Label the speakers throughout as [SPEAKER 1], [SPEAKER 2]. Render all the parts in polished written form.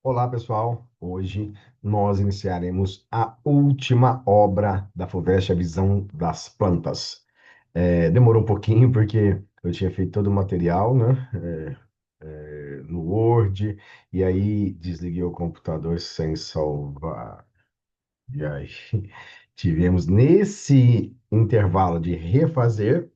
[SPEAKER 1] Olá, pessoal. Hoje nós iniciaremos a última obra da FUVEST, a Visão das Plantas. Demorou um pouquinho porque eu tinha feito todo o material, né, no Word, e aí desliguei o computador sem salvar. E aí tivemos nesse intervalo de refazer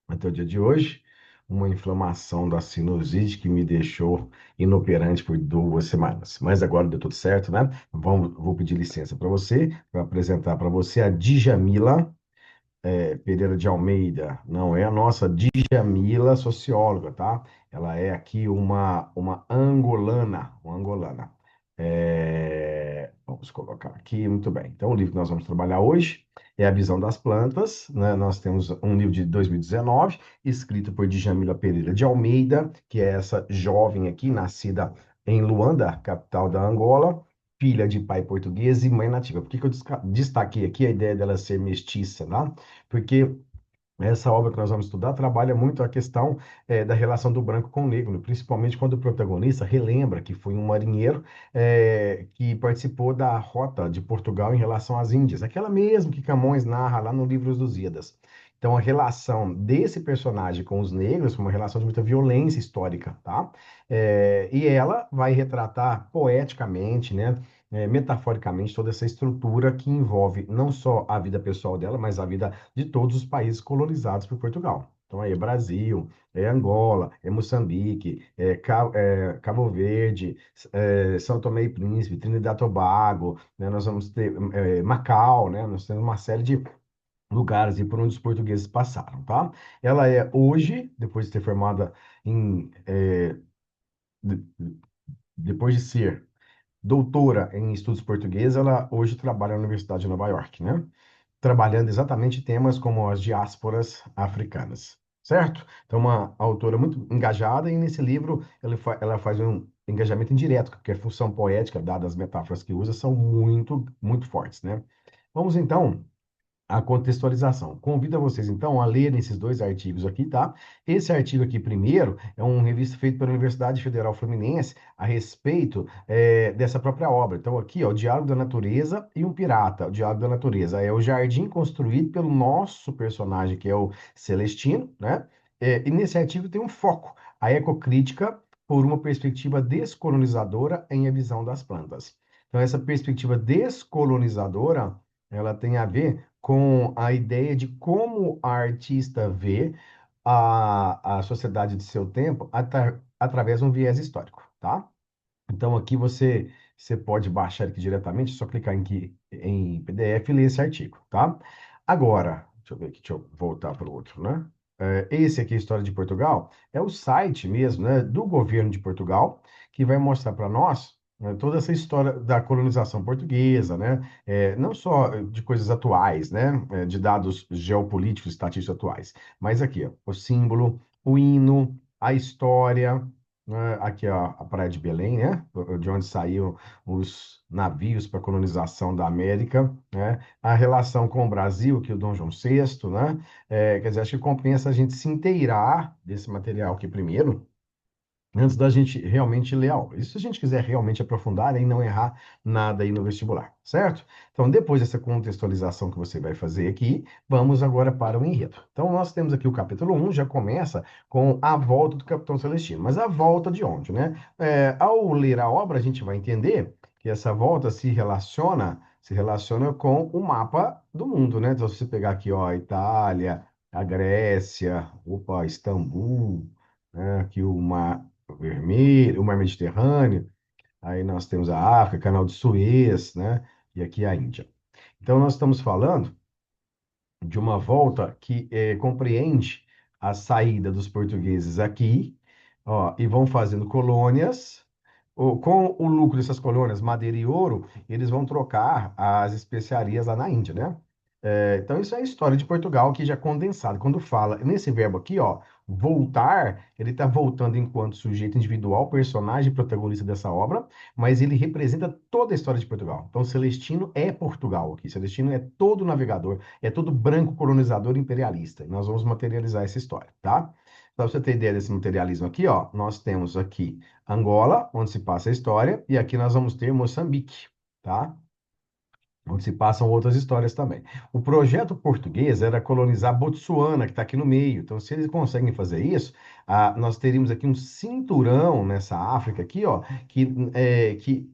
[SPEAKER 1] até o dia de hoje, uma inflamação da sinusite que me deixou inoperante por 2 semanas. Mas agora deu tudo certo, né? Vou pedir licença para você, para apresentar para você a Djamila Pereira de Almeida. Não é a nossa Djamila, socióloga, tá? Ela é aqui uma angolana, uma angolana. Vamos colocar aqui, muito bem. Então, o livro que nós vamos trabalhar hoje é A Visão das Plantas, né? Nós temos um livro de 2019, escrito por Djamila Pereira de Almeida, que é essa jovem aqui, nascida em Luanda, capital da Angola, filha de pai português e mãe nativa. Por que que eu destaquei aqui a ideia dela ser mestiça, né? Porque essa obra que nós vamos estudar trabalha muito a questão da relação do branco com o negro, principalmente quando o protagonista relembra que foi um marinheiro que participou da rota de Portugal em relação às Índias, aquela mesmo que Camões narra lá no Livro dos Lusíadas. Então, a relação desse personagem com os negros foi uma relação de muita violência histórica, tá? E ela vai retratar poeticamente, né? Metaforicamente, toda essa estrutura que envolve não só a vida pessoal dela, mas a vida de todos os países colonizados por Portugal. Então, aí é Brasil, é Angola, é Moçambique, Cabo Verde, São Tomé e Príncipe, Trinidad e Tobago, né? Nós vamos ter Macau, né? Nós temos uma série de lugares e por onde os portugueses passaram, tá? Ela é hoje, depois de ter formada em, de- depois de ser doutora em estudos portugueses, ela hoje trabalha na Universidade de Nova York, né? Trabalhando exatamente temas como as diásporas africanas, certo? Então, uma autora muito engajada, e nesse livro ela faz um engajamento indireto, porque a função poética, dadas as metáforas que usa, são muito, muito fortes, né? Vamos então a contextualização. Convido a vocês, então, a lerem esses dois artigos aqui, tá? Esse artigo aqui, primeiro, é um revista feito pela Universidade Federal Fluminense a respeito dessa própria obra. Então, aqui, ó, o Diálogo da Natureza e um Pirata. O Diálogo da Natureza é o jardim construído pelo nosso personagem, que é o Celestino, né? E nesse artigo tem um foco, a ecocrítica por uma perspectiva descolonizadora em A Visão das Plantas. Então, essa perspectiva descolonizadora, ela tem a ver com a ideia de como a artista vê a sociedade de seu tempo através de um viés histórico, tá? Então, aqui você pode baixar aqui diretamente, é só clicar em PDF e ler esse artigo, tá? Agora, deixa eu ver aqui, deixa eu voltar para o outro, né? Esse aqui, História de Portugal, é o site mesmo, né, do governo de Portugal, que vai mostrar para nós, né, toda essa história da colonização portuguesa, né? Não só de coisas atuais, né? De dados geopolíticos, estatísticos atuais, mas aqui, ó, o símbolo, o hino, a história, né? Aqui, ó, a Praia de Belém, né? De onde saíram os navios para a colonização da América, né? A relação com o Brasil, que o Dom João VI, né? Quer dizer, acho que compensa a gente se inteirar desse material aqui primeiro, antes da gente realmente ler a obra. Isso se a gente quiser realmente aprofundar, né, e não errar nada aí no vestibular, certo? Então, depois dessa contextualização que você vai fazer aqui, vamos agora para o enredo. Então, nós temos aqui o capítulo 1, já começa com a volta do Capitão Celestino. Mas a volta de onde, né? Ao ler a obra, a gente vai entender que essa volta se relaciona com o mapa do mundo, né? Então, se você pegar aqui, ó, a Itália, a Grécia, opa, Istambul, né? Aqui o Vermelho, o Mar Mediterrâneo, aí nós temos a África, Canal de Suez, né? E aqui a Índia. Então, nós estamos falando de uma volta que compreende a saída dos portugueses aqui, ó, e vão fazendo colônias. Com o lucro dessas colônias, madeira e ouro, eles vão trocar as especiarias lá na Índia, né? Então, isso é a história de Portugal aqui já condensado. Quando fala nesse verbo aqui, ó, voltar, ele está voltando enquanto sujeito individual, personagem protagonista dessa obra, mas ele representa toda a história de Portugal. Então, Celestino é Portugal aqui. Celestino é todo navegador, é todo branco colonizador imperialista. E nós vamos materializar essa história, tá? Para você ter ideia desse materialismo aqui, ó, nós temos aqui Angola, onde se passa a história, e aqui nós vamos ter Moçambique, tá? Onde se passam outras histórias também. O projeto português era colonizar Botsuana, que está aqui no meio. Então, se eles conseguem fazer isso, nós teríamos aqui um cinturão nessa África aqui, ó, que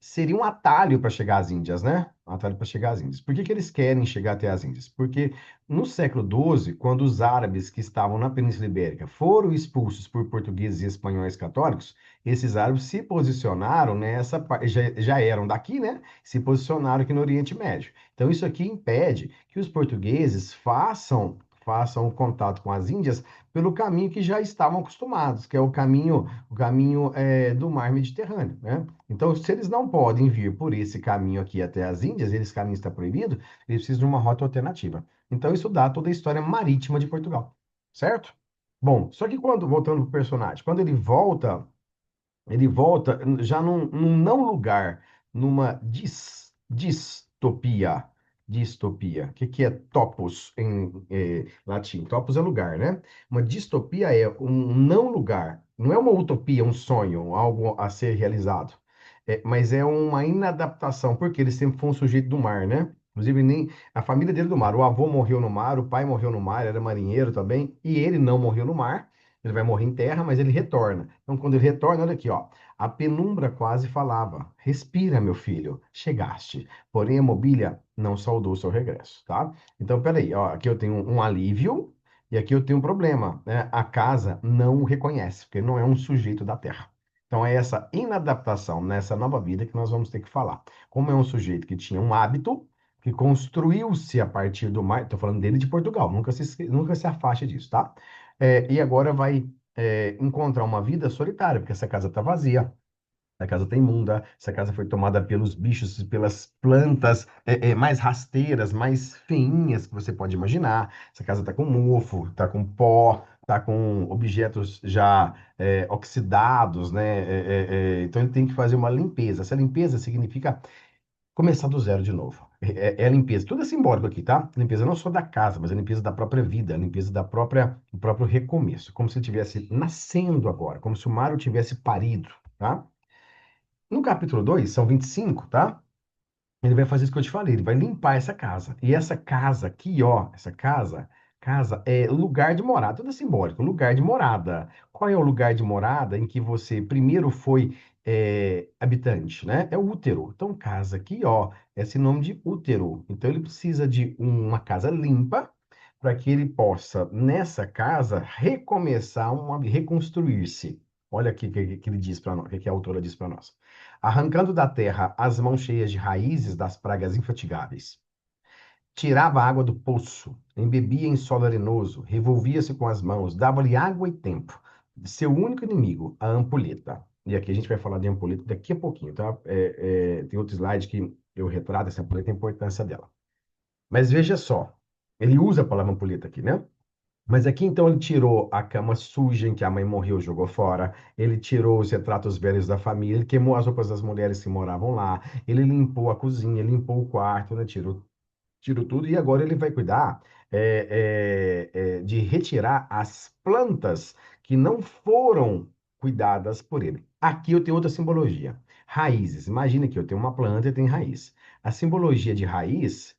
[SPEAKER 1] seria um atalho para chegar às Índias, né? Um atalho para chegar às Índias. Por que que eles querem chegar até as Índias? Porque no século XII, quando os árabes que estavam na Península Ibérica foram expulsos por portugueses e espanhóis católicos, esses árabes se posicionaram nessa, já eram daqui, né? Se posicionaram aqui no Oriente Médio. Então isso aqui impede que os portugueses façam o contato com as Índias pelo caminho que já estavam acostumados, que é o caminho do mar Mediterrâneo, né? Então, se eles não podem vir por esse caminho aqui até as Índias, esse caminho está proibido, eles precisam de uma rota alternativa. Então, isso dá toda a história marítima de Portugal, certo? Bom, só que voltando para o personagem, quando ele volta já num não lugar, numa distopia. Distopia. O que que é topos em latim? Topos é lugar, né? Uma distopia é um não lugar. Não é uma utopia, um sonho, algo a ser realizado. Mas é uma inadaptação, porque ele sempre foi um sujeito do mar, né? Inclusive, nem a família dele do mar. O avô morreu no mar, o pai morreu no mar, era marinheiro também, e ele não morreu no mar. Ele vai morrer em terra, mas ele retorna. Então, quando ele retorna, olha aqui, ó. A penumbra quase falava: Respira, meu filho, chegaste. Porém, a mobília não saudou seu regresso, tá? Então, peraí, ó, aqui eu tenho um alívio e aqui eu tenho um problema, né? A casa não o reconhece, porque não é um sujeito da terra. Então, é essa inadaptação nessa nova vida que nós vamos ter que falar. Como é um sujeito que tinha um hábito, que construiu-se a partir do mar, estou falando dele de Portugal, nunca se afaste disso, tá? E agora vai encontrar uma vida solitária, porque essa casa está vazia, essa casa está imunda, essa casa foi tomada pelos bichos, pelas plantas mais rasteiras, mais feinhas que você pode imaginar. Essa casa está com mofo, está com pó, está com objetos já oxidados, né? Então ele tem que fazer uma limpeza. Essa limpeza significa começar do zero de novo. É a limpeza. Tudo é simbólico aqui, tá? Limpeza não só da casa, mas a limpeza da própria vida, a limpeza do próprio recomeço. Como se ele estivesse nascendo agora, como se o Mário tivesse parido, tá? No capítulo 2 são 25, tá? Ele vai fazer isso que eu te falei, ele vai limpar essa casa. E essa casa aqui, ó, essa casa é lugar de morada, tudo é simbólico, lugar de morada. Qual é o lugar de morada em que você primeiro foi habitante, né? É o útero. Então, casa aqui, ó, é sinônimo de útero. Então, ele precisa de uma casa limpa para que ele possa, nessa casa, recomeçar, reconstruir-se. Olha aqui o que ele diz para nós, o que a autora diz para nós. Arrancando da terra as mãos cheias de raízes das pragas infatigáveis. Tirava a água do poço, embebia em solo arenoso, revolvia-se com as mãos, dava-lhe água e tempo. Seu único inimigo, a ampulheta. E aqui a gente vai falar de ampulheta daqui a pouquinho, tá? Tem outro slide que eu retrato essa ampulheta e a importância dela. Mas veja só, ele usa a palavra ampulheta aqui, né? Mas aqui então ele tirou a cama suja em que a mãe morreu, jogou fora. Ele tirou os retratos velhos da família, ele queimou as roupas das mulheres que moravam lá. Ele limpou a cozinha, limpou o quarto, né? Tirou tudo e agora ele vai cuidar de retirar as plantas que não foram cuidadas por ele. Aqui eu tenho outra simbologia. Raízes. Imagina que eu tenho uma planta e tem raiz. A simbologia de raiz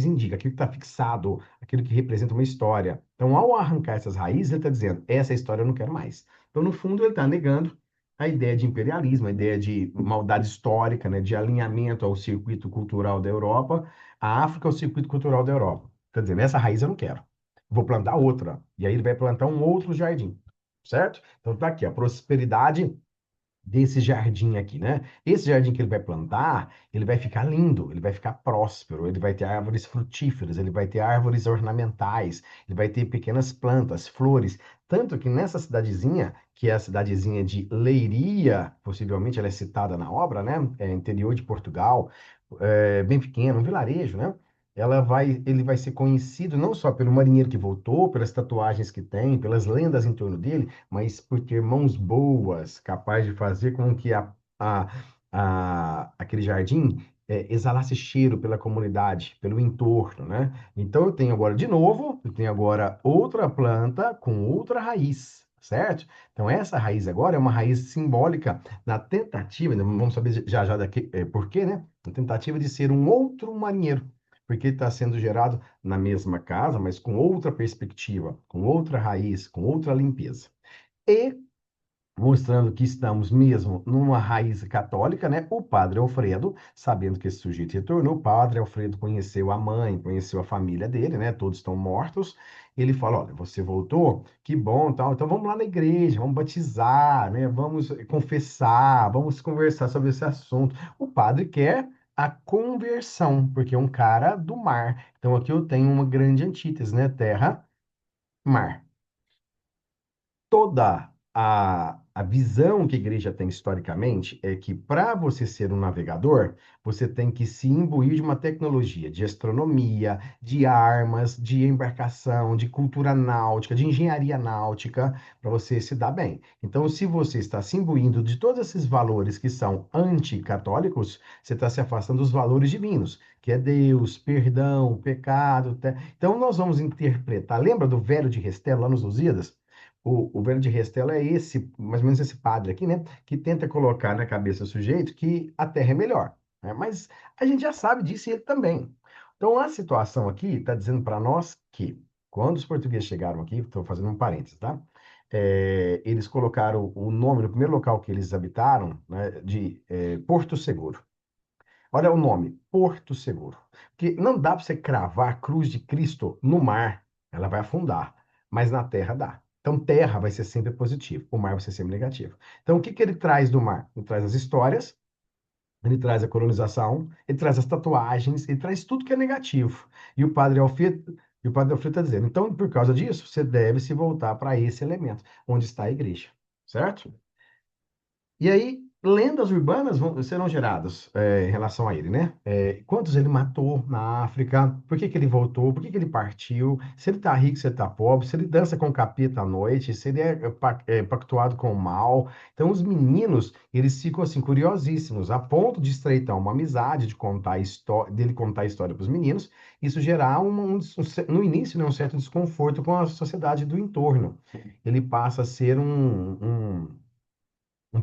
[SPEAKER 1] indica aquilo que está fixado, aquilo que representa uma história. Então, ao arrancar essas raízes, ele está dizendo, essa história eu não quero mais. Então, no fundo, ele está negando a ideia de imperialismo, a ideia de maldade histórica, né, de alinhamento ao circuito cultural da Europa. A África é o circuito cultural da Europa. Quer dizer, essa raiz eu não quero. Vou plantar outra. E aí ele vai plantar um outro jardim, certo? Então tá aqui, a prosperidade desse jardim aqui, né? Esse jardim que ele vai plantar, ele vai ficar lindo, ele vai ficar próspero, ele vai ter árvores frutíferas, ele vai ter árvores ornamentais, ele vai ter pequenas plantas, flores. Tanto que nessa cidadezinha, que é a cidadezinha de Leiria, possivelmente ela é citada na obra, né? É interior de Portugal, bem pequeno, um vilarejo, né? Ele vai ser conhecido não só pelo marinheiro que voltou, pelas tatuagens que tem, pelas lendas em torno dele, mas por ter mãos boas, capaz de fazer com que aquele jardim exalasse cheiro pela comunidade, pelo entorno, né? Então eu tenho agora, de novo, eu tenho agora outra planta com outra raiz, certo? Então essa raiz agora é uma raiz simbólica na tentativa, né, vamos saber já já daqui, por quê, né? Na tentativa de ser um outro marinheiro, porque ele está sendo gerado na mesma casa, mas com outra perspectiva, com outra raiz, com outra limpeza. E mostrando que estamos mesmo numa raiz católica, né? O padre Alfredo, sabendo que esse sujeito retornou, o padre Alfredo conheceu a mãe, conheceu a família dele, né? Todos estão mortos. Ele fala: olha, você voltou? Que bom, tal. Então vamos lá na igreja, vamos batizar, né? Vamos confessar, vamos conversar sobre esse assunto. O padre quer a conversão, porque é um cara do mar. Então aqui eu tenho uma grande antítese, né? Terra, mar. Toda a visão que a igreja tem historicamente é que para você ser um navegador, você tem que se imbuir de uma tecnologia de astronomia, de armas, de embarcação, de cultura náutica, de engenharia náutica, para você se dar bem. Então, se você está se imbuindo de todos esses valores que são anticatólicos, você está se afastando dos valores divinos, que é Deus, perdão, pecado. Então, nós vamos interpretar. Lembra do velho de Restelo lá nos Lusíadas? O Velho de Restelo é esse, mais ou menos esse padre aqui, né? Que tenta colocar na cabeça do sujeito que a Terra é melhor, né? Mas a gente já sabe disso e ele também. Então, a situação aqui está dizendo para nós que, quando os portugueses chegaram aqui, estou fazendo um parênteses, tá? Eles colocaram o nome no primeiro local que eles habitaram, né, de Porto Seguro. Olha o nome, Porto Seguro. Porque não dá para você cravar a cruz de Cristo no mar, ela vai afundar, mas na terra dá. Então, terra vai ser sempre positivo, o mar vai ser sempre negativo. Então, o que que ele traz do mar? Ele traz as histórias, ele traz a colonização, ele traz as tatuagens, ele traz tudo que é negativo. E o padre Alfredo está dizendo, então, por causa disso, você deve se voltar para esse elemento, onde está a igreja, certo? E aí, lendas urbanas serão geradas em relação a ele, né? Quantos ele matou na África? Por que que ele voltou? Por que que ele partiu? Se ele tá rico, se ele tá pobre? Se ele dança com o capeta à noite? Se ele é pactuado com o mal? Então, os meninos, eles ficam assim, curiosíssimos, a ponto de estreitar uma amizade, de contar a história, dele contar a história para os meninos, isso gerar no início, né, um certo desconforto com a sociedade do entorno. Ele passa a ser um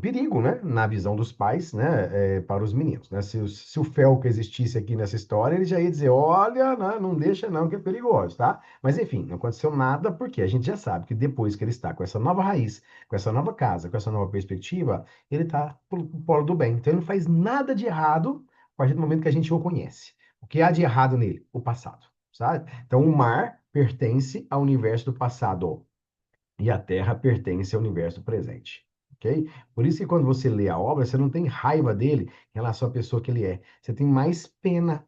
[SPEAKER 1] perigo, né, na visão dos pais, né, para os meninos, né? Se o Felca existisse aqui nessa história, ele já ia dizer, olha, né, não deixa não, que é perigoso, tá? Mas enfim, não aconteceu nada, porque a gente já sabe que depois que ele está com essa nova raiz, com essa nova casa, com essa nova perspectiva, ele está pro polo do bem. Então ele não faz nada de errado a partir do momento que a gente o conhece. O que há de errado nele? O passado, sabe? Então o mar pertence ao universo do passado e a Terra pertence ao universo presente. Ok? Por isso que quando você lê a obra, você não tem raiva dele em relação à pessoa que ele é. Você tem mais pena.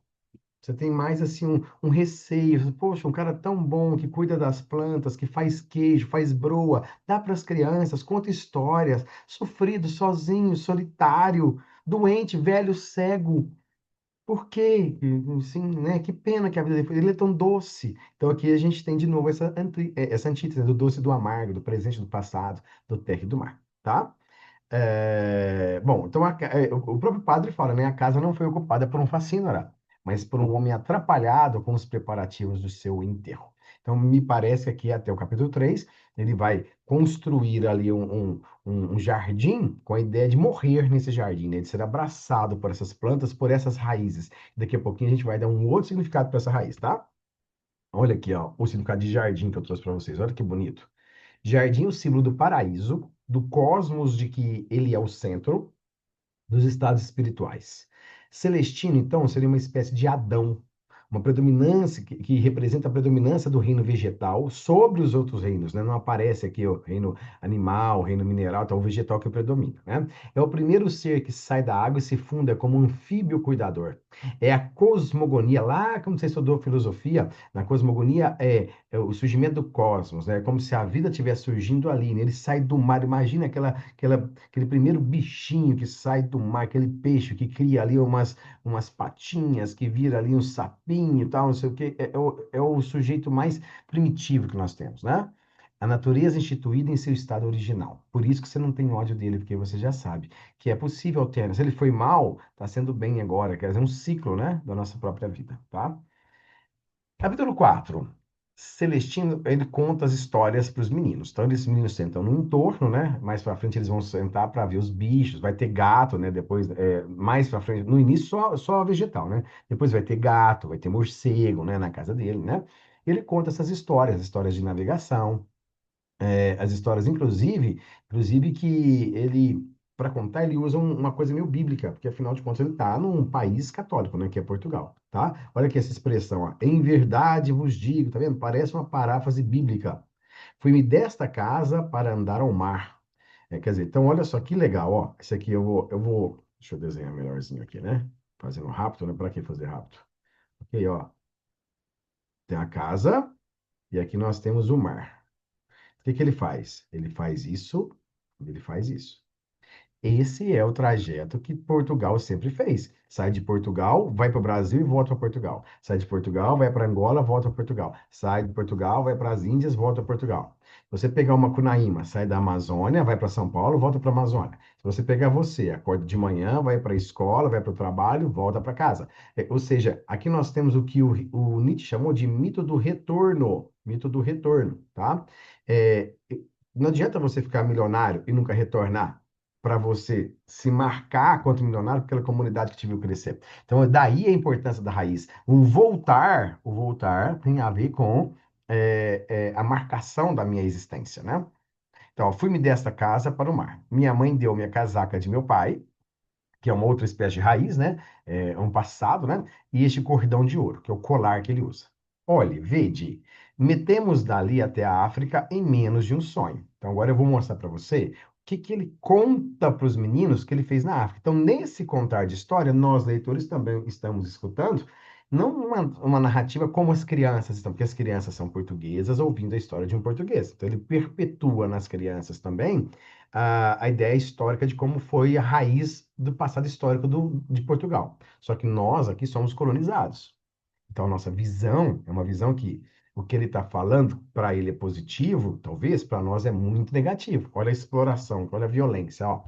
[SPEAKER 1] Você tem mais assim um receio. Poxa, um cara tão bom que cuida das plantas, que faz queijo, faz broa, dá para as crianças, conta histórias, sofrido, sozinho, solitário, doente, velho, cego. Por quê? Sim, né? Que pena que a vida dele é tão doce. Então aqui a gente tem de novo essa antítese, né, do doce e do amargo, do presente, do passado, do terra e do mar, tá? Bom, então o próprio padre fala, né? A casa não foi ocupada por um facínora, mas por um homem atrapalhado com os preparativos do seu enterro. Então, me parece que aqui até o capítulo 3 ele vai construir ali um jardim com a ideia de morrer nesse jardim, né? De ser abraçado por essas plantas, por essas raízes. Daqui a pouquinho a gente vai dar um outro significado para essa raiz, tá? Olha aqui, ó, o significado de jardim que eu trouxe para vocês. Olha que bonito. Jardim é o símbolo do paraíso, do cosmos de que ele é o centro, dos estados espirituais. Celestino, então, seria uma espécie de Adão, uma predominância que representa a predominância do reino vegetal sobre os outros reinos, né? Não aparece aqui o reino animal, o reino mineral, então é o vegetal que predomina, né? É o primeiro ser que sai da água e se funda como um anfíbio cuidador. É a cosmogonia, lá como você estudou filosofia, na cosmogonia é o surgimento do cosmos, né? É como se a vida estivesse surgindo ali, né? Ele sai do mar, imagina aquele primeiro bichinho que sai do mar, aquele peixe que cria ali umas patinhas, que vira ali um sapinho e tal, não sei o quê. É o sujeito mais primitivo que nós temos, né? A natureza instituída em seu estado original. Por isso que você não tem ódio dele, porque você já sabe que é possível alternar. Se ele foi mal, está sendo bem agora. Quer dizer, um ciclo, né, da nossa própria vida, tá? Capítulo 4. Celestino, ele conta as histórias para os meninos. Então, esses meninos sentam no entorno, né? Mais para frente eles vão sentar para ver os bichos. Vai ter gato, né? Depois, mais para frente, no início só vegetal, né? Depois vai ter gato, vai ter morcego, né? Na casa dele, né? Ele conta essas histórias de navegação, as histórias, inclusive que ele, para contar, ele usa uma coisa meio bíblica, porque afinal de contas ele está num país católico, né, que é Portugal, tá? Olha aqui essa expressão, ó, em verdade vos digo, tá vendo? Parece uma paráfrase bíblica. Fui-me desta casa para andar ao mar. Quer dizer, então olha só que legal, ó. Esse aqui deixa eu desenhar melhorzinho aqui, né? Fazendo rápido, né? Para que fazer rápido? Ok, ó. Tem a casa e aqui nós temos o mar. O que que ele faz? Ele faz isso. Esse é o trajeto que Portugal sempre fez. Sai de Portugal, vai para o Brasil e volta para Portugal. Sai de Portugal, vai para Angola, volta para Portugal. Sai de Portugal, vai para as Índias, volta para Portugal. Se você pegar uma Cunaíma, sai da Amazônia, vai para São Paulo, volta para a Amazônia. Se você pegar você, acorda de manhã, vai para a escola, vai para o trabalho, volta para casa. Ou seja, aqui nós temos o que o Nietzsche chamou de mito do retorno. Mito do retorno, tá? É, não adianta você ficar milionário e nunca retornar para você se marcar quanto milionário pela comunidade que te viu crescer. Então, daí a importância da raiz. O voltar tem a ver com a marcação da minha existência, né? Então, fui-me desta casa para o mar. Minha mãe deu-me a casaca de meu pai, que é uma outra espécie de raiz, né? É um passado, né? E este cordão de ouro, que é o colar que ele usa. Olhe, vede, metemos dali até a África em menos de um sonho. Então, agora eu vou mostrar para você o que que ele conta para os meninos que ele fez na África. Então, nesse contar de história, nós, leitores, também estamos escutando, não uma narrativa como as crianças estão, porque as crianças são portuguesas ouvindo a história de um português. Então, ele perpetua nas crianças também a ideia histórica de como foi a raiz do passado histórico de Portugal. Só que nós aqui somos colonizados. Então, a nossa visão é uma visão que o que ele está falando para ele é positivo, talvez para nós é muito negativo. Olha a exploração, olha a violência, ó.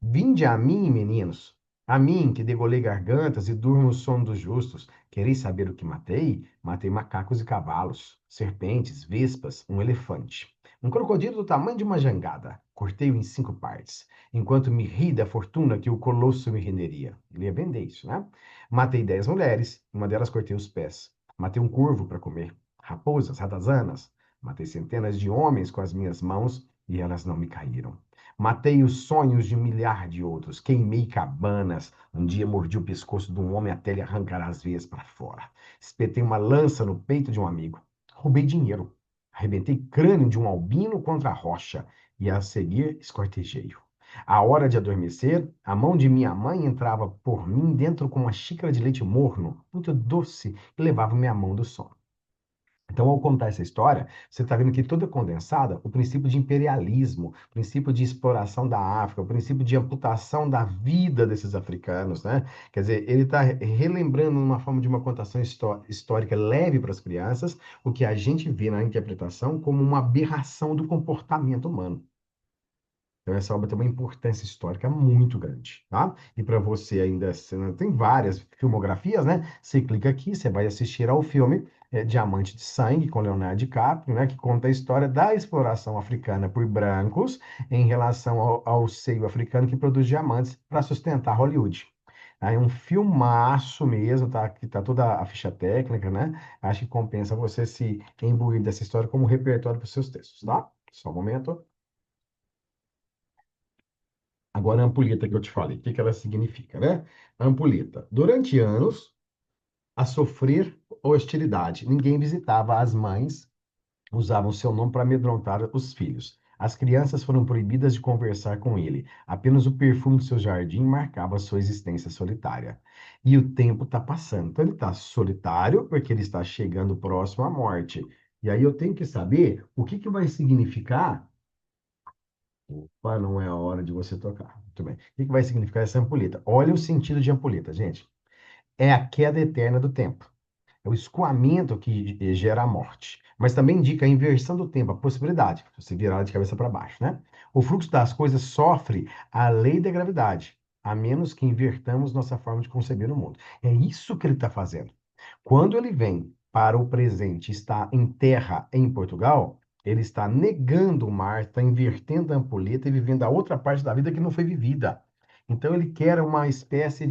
[SPEAKER 1] Vinde a mim, meninos, a mim que degolei gargantas e durmo o sono dos justos. Quereis saber o que matei? Matei macacos e cavalos, serpentes, vespas, um elefante. Um crocodilo do tamanho de uma jangada. Cortei-o em 5 partes, enquanto me ri da fortuna que o colosso me renderia. Ele ia vender isso, né? Matei 10 mulheres, uma delas cortei os pés. Matei um corvo para comer. Raposas, ratazanas. Matei centenas de homens com as minhas mãos e elas não me caíram. Matei os sonhos de um milhar de outros. Queimei cabanas. Um dia mordi o pescoço de um homem até ele arrancar as veias para fora. Espetei uma lança no peito de um amigo. Roubei dinheiro. Arrebentei crânio de um albino contra a rocha. E a seguir, escortejei-o. À hora de adormecer, a mão de minha mãe entrava por mim dentro com uma xícara de leite morno, muito doce, e levava minha mão do sono. Então, ao contar essa história, você está vendo que toda é condensada o princípio de imperialismo, o princípio de exploração da África, o princípio de amputação da vida desses africanos, né? Quer dizer, ele está relembrando uma forma de uma contação histórica leve para as crianças, o que a gente vê na interpretação como uma aberração do comportamento humano. Então, essa obra tem uma importância histórica muito grande, tá? E para você ainda, tem várias filmografias, né? Você clica aqui, você vai assistir ao filme Diamante de Sangue, com Leonardo DiCaprio, né? Que conta a história da exploração africana por brancos em relação ao seio africano que produz diamantes para sustentar Hollywood. Aí é um filmaço mesmo, tá? Que tá toda a ficha técnica, né? Acho que compensa você se imbuir dessa história como repertório para os seus textos, tá? Só um momento. Agora, a ampulheta que eu te falei, o que que ela significa, né? A ampulheta. Durante anos, a sofrer hostilidade. Ninguém visitava as mães, usavam seu nome para amedrontar os filhos. As crianças foram proibidas de conversar com ele. Apenas o perfume do seu jardim marcava sua existência solitária. E o tempo está passando. Então, ele está solitário porque ele está chegando próximo à morte. E aí eu tenho que saber o que que vai significar. Opa, não é a hora de você tocar. Muito bem. O que que vai significar essa ampulheta? Olha o sentido de ampulheta, gente. É a queda eterna do tempo. É o escoamento que gera a morte. Mas também indica a inversão do tempo, a possibilidade, se você virar de cabeça para baixo, né? O fluxo das coisas sofre a lei da gravidade, a menos que invertamos nossa forma de conceber o mundo. É isso que ele está fazendo. Quando ele vem para o presente, está em terra em Portugal, ele está negando o mar, está invertendo a ampulheta e vivendo a outra parte da vida que não foi vivida. Então ele quer uma espécie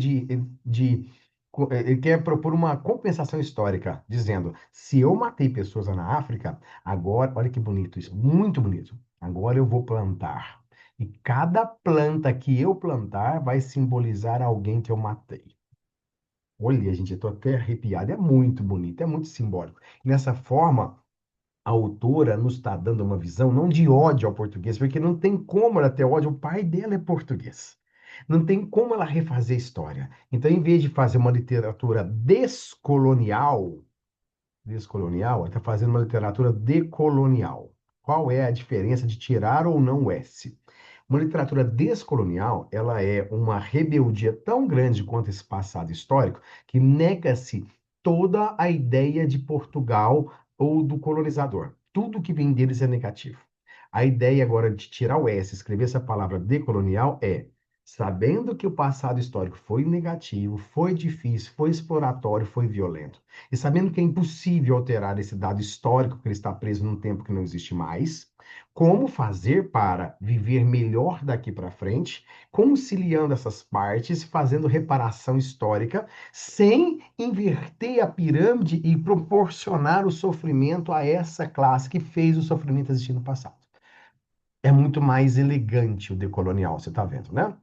[SPEAKER 1] ele quer propor uma compensação histórica, dizendo: se eu matei pessoas lá na África, agora, olha que bonito isso, muito bonito. Agora eu vou plantar. E cada planta que eu plantar vai simbolizar alguém que eu matei. Olha, gente, eu tô até arrepiado. É muito bonito, é muito simbólico. Nessa forma, a autora nos está dando uma visão não de ódio ao português, porque não tem como ela ter ódio, o pai dela é português. Não tem como ela refazer a história. Então, em vez de fazer uma literatura descolonial, ela está fazendo uma literatura decolonial. Qual é a diferença de tirar ou não o S? Uma literatura descolonial, ela é uma rebeldia tão grande quanto esse passado histórico, que nega-se toda a ideia de Portugal ou do colonizador. Tudo que vem deles é negativo. A ideia agora de tirar o S, escrever essa palavra decolonial é, sabendo que o passado histórico foi negativo, foi difícil, foi exploratório, foi violento, e sabendo que é impossível alterar esse dado histórico, que ele está preso num tempo que não existe mais, como fazer para viver melhor daqui para frente, conciliando essas partes, fazendo reparação histórica, sem inverter a pirâmide e proporcionar o sofrimento a essa classe que fez o sofrimento existir no passado. É muito mais elegante o decolonial, você está vendo, né?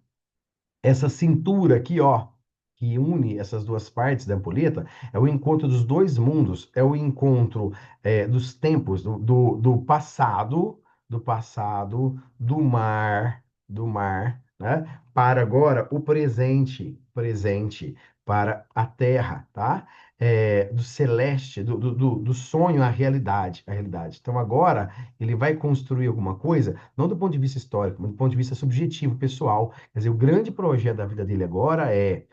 [SPEAKER 1] Essa cintura aqui, ó, que une essas duas partes da ampulheta, é o encontro dos dois mundos, é o encontro dos tempos, do passado, do mar, né? Para agora o presente, para a terra, tá? Do celeste, do sonho à realidade. Então agora ele vai construir alguma coisa, não do ponto de vista histórico, mas do ponto de vista subjetivo, pessoal. Quer dizer, o grande projeto da vida dele agora é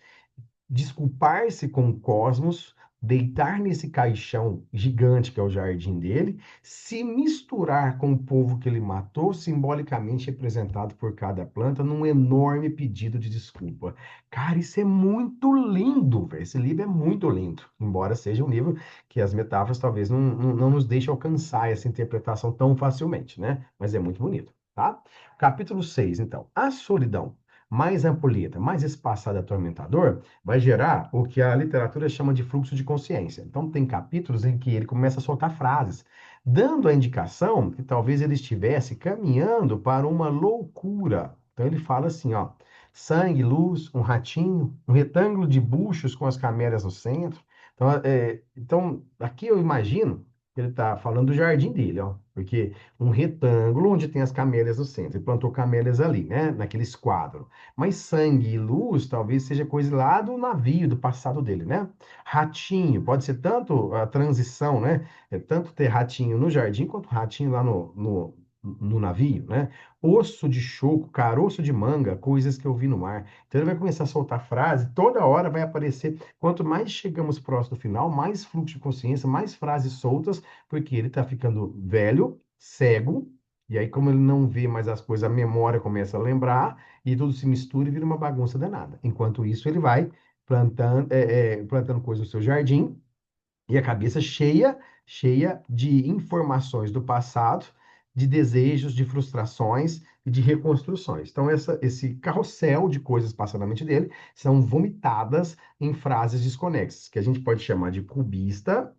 [SPEAKER 1] desculpar-se com o cosmos, deitar nesse caixão gigante que é o jardim dele, se misturar com o povo que ele matou, simbolicamente representado por cada planta, num enorme pedido de desculpa. Cara, isso é muito lindo, velho. Esse livro é muito lindo, embora seja um livro que as metáforas talvez não nos deixem alcançar essa interpretação tão facilmente, né? Mas é muito bonito, tá? Capítulo 6, então. A solidão mais ampulheta, mais espaçada, atormentador, vai gerar o que a literatura chama de fluxo de consciência. Então, tem capítulos em que ele começa a soltar frases, dando a indicação que talvez ele estivesse caminhando para uma loucura. Então, ele fala assim, ó, sangue, luz, um ratinho, um retângulo de buchos com as camélias no centro. Então, aqui eu imagino que ele está falando do jardim dele, ó, porque um retângulo onde tem as camélias no centro. Ele plantou camélias ali, né, naquele esquadro. Mas sangue e luz talvez seja coisa lá do navio, do passado dele, né? Ratinho, pode ser tanto a transição, né? É tanto ter ratinho no jardim quanto ratinho lá no navio, né? Osso de choco, caroço de manga, coisas que eu vi no mar. Então ele vai começar a soltar frase, toda hora vai aparecer. Quanto mais chegamos próximo do final, mais fluxo de consciência, mais frases soltas, porque ele está ficando velho, cego, e aí, como ele não vê mais as coisas, a memória começa a lembrar e tudo se mistura e vira uma bagunça danada. Enquanto isso, ele vai plantando coisas no seu jardim e a cabeça cheia de informações do passado, de desejos, de frustrações e de reconstruções. Então, esse carrossel de coisas passando na mente dele são vomitadas em frases desconexas, que a gente pode chamar de cubista,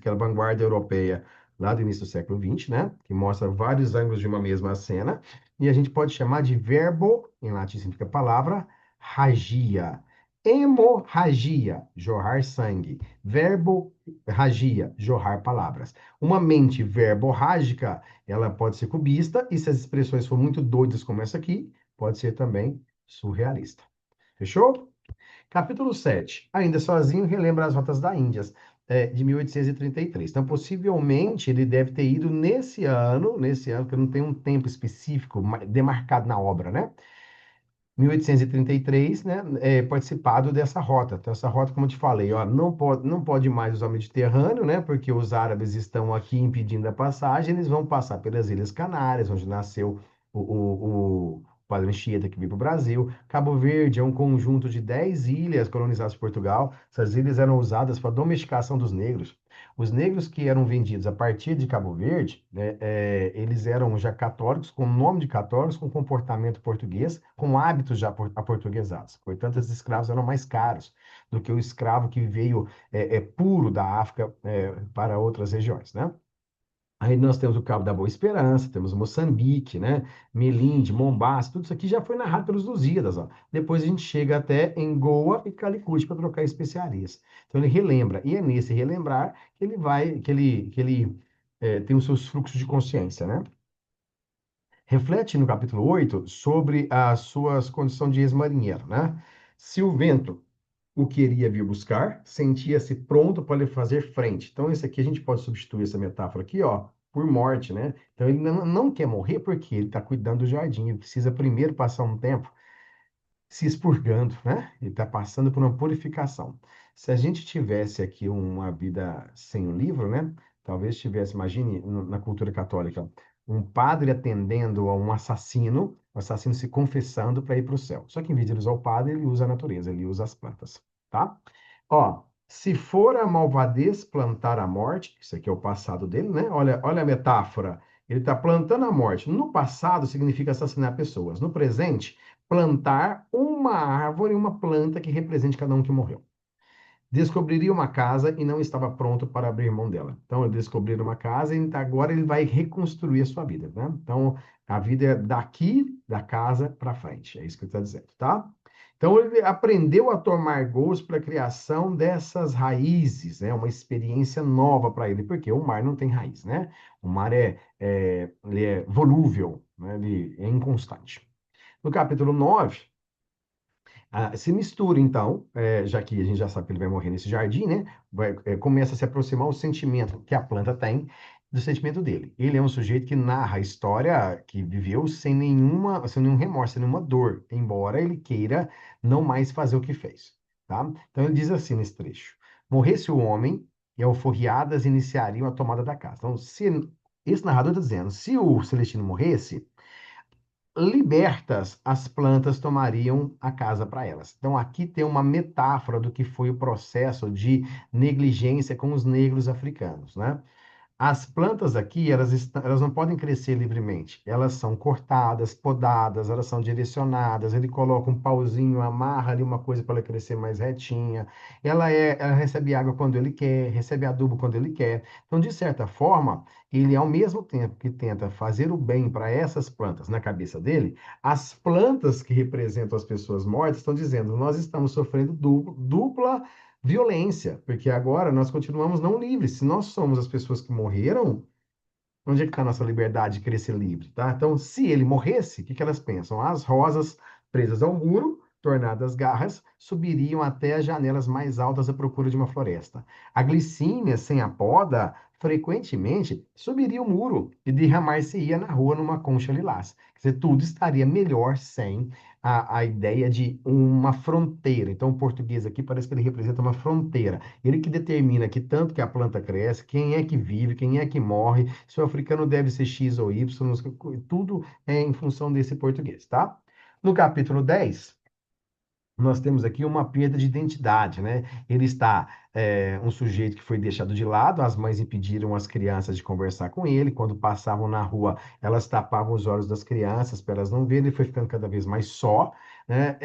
[SPEAKER 1] que é a vanguarda europeia lá do início do século XX, né? Que mostra vários ângulos de uma mesma cena. E a gente pode chamar de verbo, em latim significa palavra, ragia. Hemorragia, jorrar sangue. Verbo ragia, jorrar palavras. Uma mente verborrágica, ela pode ser cubista, e se as expressões for muito doidas como essa aqui, pode ser também surrealista. Fechou? Capítulo 7. Ainda sozinho, relembra as rotas da Índia, de 1833. Então, possivelmente, ele deve ter ido nesse ano, que eu não tenho um tempo específico demarcado na obra, né? 1833, né, participado dessa rota. Então, essa rota, como eu te falei, ó, não pode mais usar o Mediterrâneo, né, porque os árabes estão aqui impedindo a passagem, eles vão passar pelas Ilhas Canárias, onde nasceu o Padre Anchieta, que veio para o Brasil. Cabo Verde é um conjunto de 10 ilhas colonizadas por Portugal. Essas ilhas eram usadas para a domesticação dos negros. Os negros que eram vendidos a partir de Cabo Verde, né, eles eram já católicos, com nome de católicos, com comportamento português, com hábitos já aportuguesados. Portanto, os escravos eram mais caros do que o escravo que veio puro da África para outras regiões, né? Aí nós temos o Cabo da Boa Esperança, temos Moçambique, né? Melinde, Mombaça, tudo isso aqui já foi narrado pelos Lusíadas, ó. Depois a gente chega até em Goa e Calicut para trocar especiarias. Então ele relembra, e é nesse relembrar que ele vai, que ele tem os seus fluxos de consciência, né? Reflete no capítulo 8 sobre as suas condições de ex-marinheiro, né? Se o vento o queria vir buscar, sentia-se pronto para lhe fazer frente. Então, esse aqui a gente pode substituir essa metáfora aqui, ó, por morte, né? Então, ele não quer morrer porque ele está cuidando do jardim, ele precisa primeiro passar um tempo se expurgando, né? Ele está passando por uma purificação. Se a gente tivesse aqui uma vida sem o livro, né? Talvez tivesse, imagine, na cultura católica, um padre atendendo a um assassino, o assassino se confessando para ir para o céu. Só que em vez de ele usar o padre, ele usa a natureza, ele usa as plantas, tá? Ó, se for a malvadez plantar a morte, isso aqui é o passado dele, né? Olha a metáfora. Ele está plantando a morte. No passado significa assassinar pessoas. No presente, plantar uma árvore, uma planta que represente cada um que morreu. Descobriria uma casa e não estava pronto para abrir mão dela. Então, ele descobriu uma casa e agora ele vai reconstruir a sua vida, né? Então, a vida é daqui, da casa para frente. É isso que ele está dizendo, tá? Então, ele aprendeu a tomar gosto para a criação dessas raízes, né? Uma experiência nova para ele, porque o mar não tem raiz, né? O mar ele é volúvel, né? Ele é inconstante. No capítulo 9 se mistura, então, já que a gente já sabe que ele vai morrer nesse jardim, né? Começa a se aproximar o sentimento que a planta tem do sentimento dele. Ele é um sujeito que narra a história que viveu sem nenhum remorso, sem nenhuma dor, embora ele queira não mais fazer o que fez, tá? Então ele diz assim nesse trecho: morresse o homem e alforriadas iniciariam a tomada da casa. Então, se esse narrador está dizendo, se o Celestino morresse, libertas, as plantas tomariam a casa para elas. Então, aqui tem uma metáfora do que foi o processo de negligência com os negros africanos, né? As plantas aqui, elas não podem crescer livremente. Elas são cortadas, podadas, elas são direcionadas. Ele coloca um pauzinho, amarra ali uma coisa para ela crescer mais retinha. Ela recebe água quando ele quer, recebe adubo quando ele quer. Então, de certa forma, ele, ao mesmo tempo que tenta fazer o bem para essas plantas na cabeça dele, as plantas que representam as pessoas mortas estão dizendo: nós estamos sofrendo dupla violência, porque agora nós continuamos não livres. Se nós somos as pessoas que morreram, onde é que está a nossa liberdade de querer ser livre, tá? Então, se ele morresse, o que que elas pensam? As rosas presas ao muro, tornadas garras, subiriam até as janelas mais altas à procura de uma floresta. A glicínia, sem a poda, frequentemente subiria o muro e derramar-se-ia na rua numa concha lilás. Quer dizer, tudo estaria melhor sem a ideia de uma fronteira. Então, o português aqui parece que ele representa uma fronteira. Ele que determina que tanto que a planta cresce, quem é que vive, quem é que morre, se o africano deve ser X ou Y, tudo é em função desse português, tá? No capítulo 10 nós temos aqui uma perda de identidade, né? Ele está um sujeito que foi deixado de lado, as mães impediram as crianças de conversar com ele, quando passavam na rua, elas tapavam os olhos das crianças para elas não verem, ele foi ficando cada vez mais só, né?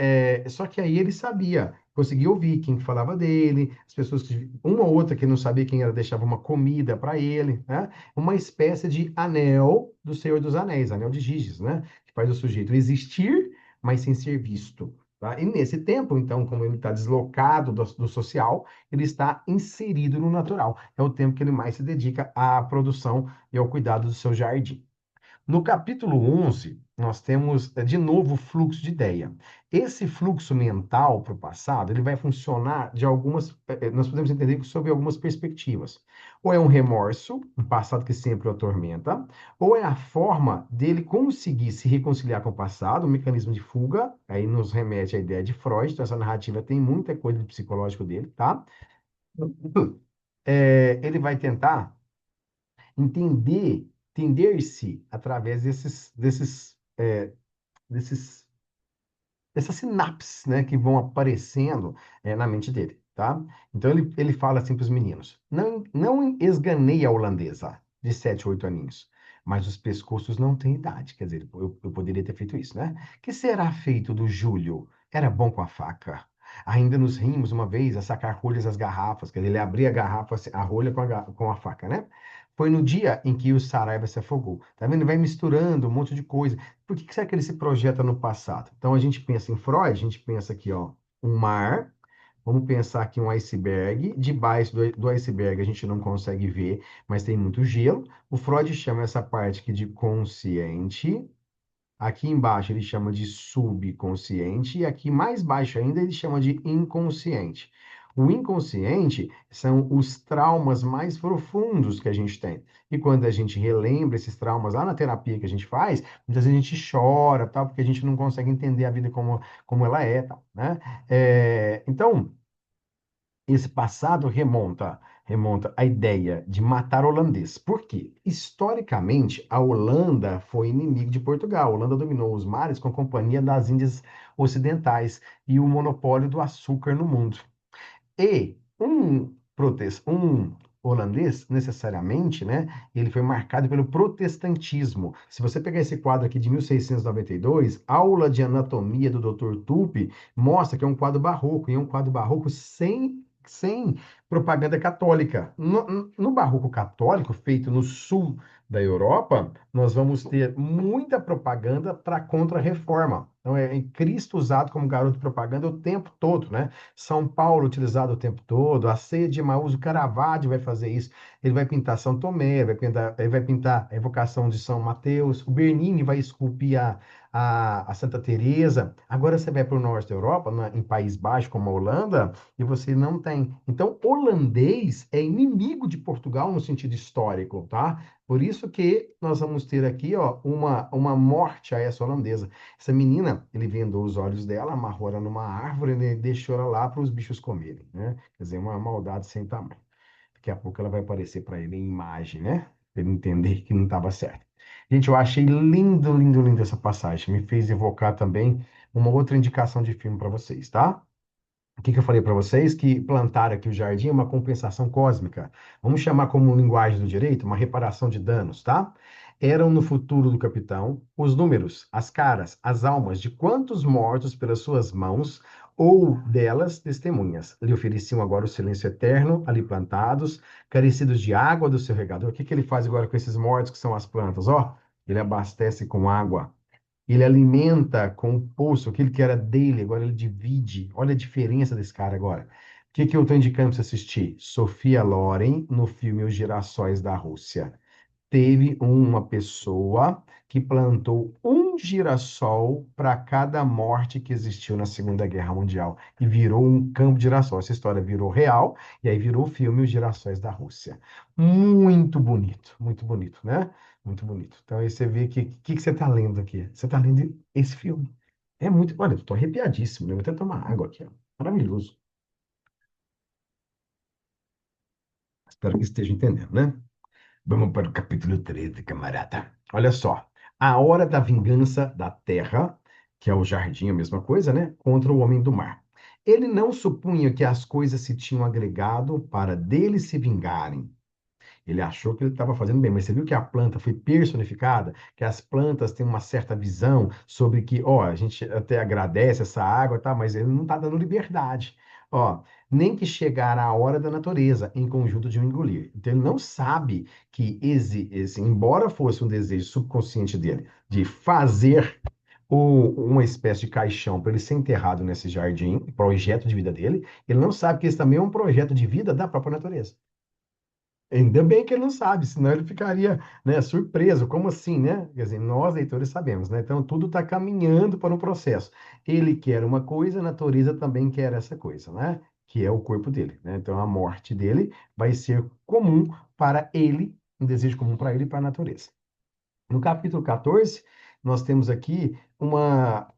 [SPEAKER 1] Só que aí ele sabia, conseguia ouvir quem falava dele, as pessoas uma ou outra que não sabia quem era, deixava uma comida para ele, né? Uma espécie de anel do Senhor dos Anéis, anel de Giges, né? Que faz o sujeito existir, mas sem ser visto. Tá? E nesse tempo, então, como ele está deslocado do social, ele está inserido no natural. É o tempo que ele mais se dedica à produção e ao cuidado do seu jardim. No capítulo 11, nós temos, de novo, o fluxo de ideia. Esse fluxo mental para o passado, ele vai funcionar de algumas, nós podemos entender sob algumas perspectivas. Ou é um remorso, um passado que sempre o atormenta, ou é a forma dele conseguir se reconciliar com o passado, um mecanismo de fuga, aí nos remete à ideia de Freud, então essa narrativa tem muita coisa de psicológico dele, tá? Ele vai tentar entender-se através desses dessas sinapses, né, que vão aparecendo na mente dele, tá? Então ele fala assim para os meninos: não esganei a holandesa de 7, 8 aninhos, mas os pescoços não têm idade. Quer dizer, eu poderia ter feito isso, né? Que será feito do Júlio? Era bom com a faca. Ainda nos rimos uma vez a sacar rolhas das garrafas, quer dizer, ele abria a garrafa, a rolha com a faca, né? Foi no dia em que o Saraiva se afogou. Tá vendo? Ele vai misturando um monte de coisa. Por que será que ele se projeta no passado? Então a gente pensa em Freud, a gente pensa aqui, ó, um mar, vamos pensar aqui um iceberg, debaixo do iceberg a gente não consegue ver, mas tem muito gelo. O Freud chama essa parte aqui de consciente, aqui embaixo ele chama de subconsciente, e aqui mais baixo ainda ele chama de inconsciente. O inconsciente são os traumas mais profundos que a gente tem. E quando a gente relembra esses traumas lá na terapia que a gente faz, muitas vezes a gente chora, tal, porque a gente não consegue entender a vida como ela é, tal, né? Então, esse passado remonta à ideia de matar holandês. Por quê? Historicamente, a Holanda foi inimigo de Portugal. A Holanda dominou os mares com a Companhia das Índias Ocidentais e o monopólio do açúcar no mundo. E um holandês, necessariamente, né, ele foi marcado pelo protestantismo. Se você pegar esse quadro aqui de 1692, Aula de Anatomia do Dr. Tulpe, mostra que é um quadro barroco, e é um quadro barroco sem propaganda católica. No barroco católico, feito no sul da Europa, nós vamos ter muita propaganda para contra-reforma. Então, é Cristo usado como garoto de propaganda o tempo todo, né? São Paulo utilizado o tempo todo, a ceia de Emaús, o Caravaggio vai fazer isso. Ele vai pintar São Tomé, ele vai pintar a evocação de São Mateus, o Bernini vai esculpir a Santa Teresa. Agora você vai para o norte da Europa, em País Baixo, como a Holanda, e você não tem. Então, holandês é inimigo de Portugal no sentido histórico, tá? Por isso que nós vamos ter aqui, ó, uma morte a essa holandesa. Essa menina, ele vendou os olhos dela, amarrou ela numa árvore, né, e deixou ela lá para os bichos comerem, né? Quer dizer, uma maldade sem tamanho. Daqui a pouco ela vai aparecer para ele em imagem, né? Para ele entender que não estava certo. Gente, eu achei lindo, lindo, lindo essa passagem. Me fez evocar também uma outra indicação de filme para vocês, tá? O que que eu falei para vocês? Que plantar aqui o jardim é uma compensação cósmica. Vamos chamar como linguagem do direito uma reparação de danos, tá? Eram no futuro do capitão os números, as caras, as almas de quantos mortos pelas suas mãos ou delas testemunhas lhe ofereciam agora o silêncio eterno, ali plantados, carecidos de água do seu regador. O que que ele faz agora com esses mortos que são as plantas? Ó, ele abastece com água. Ele alimenta com o poço, aquilo que era dele, agora ele divide. Olha a diferença desse cara agora. O que que eu estou indicando para você assistir? Sofia Loren, no filme Os Girassóis da Rússia. Teve uma pessoa que plantou um girassol para cada morte que existiu na Segunda Guerra Mundial e virou um campo de girassol. Essa história virou real e aí virou o filme Os Girassóis da Rússia. Muito bonito, né? Muito bonito. Então aí você vê que você está lendo aqui. Você está lendo esse filme. É muito. Olha, eu estou arrepiadíssimo, né? Vou até tomar água aqui, ó. Maravilhoso. Espero que esteja entendendo, né? Vamos para o capítulo 13, camarada. Olha só. A hora da vingança da terra, que é o jardim, a mesma coisa, né? Contra o homem do mar. Ele não supunha que as coisas se tinham agregado para dele se vingarem. Ele achou que ele estava fazendo bem, mas você viu que a planta foi personificada, que as plantas têm uma certa visão sobre que, ó, a gente até agradece essa água, tá, mas ele não está dando liberdade. Ó, nem que chegar a hora da natureza em conjunto de o engolir. Então ele não sabe que embora fosse um desejo subconsciente dele de fazer uma espécie de caixão para ele ser enterrado nesse jardim, projeto de vida dele, ele não sabe que esse também é um projeto de vida da própria natureza. Ainda bem que ele não sabe, senão ele ficaria, né, surpreso. Como assim, né? Quer dizer, nós, leitores, sabemos, né? Então, tudo está caminhando para um processo. Ele quer uma coisa, a natureza também quer essa coisa, né? Que é o corpo dele, né? Então, a morte dele vai ser comum para ele, um desejo comum para ele e para a natureza. No capítulo 14, nós temos aqui uma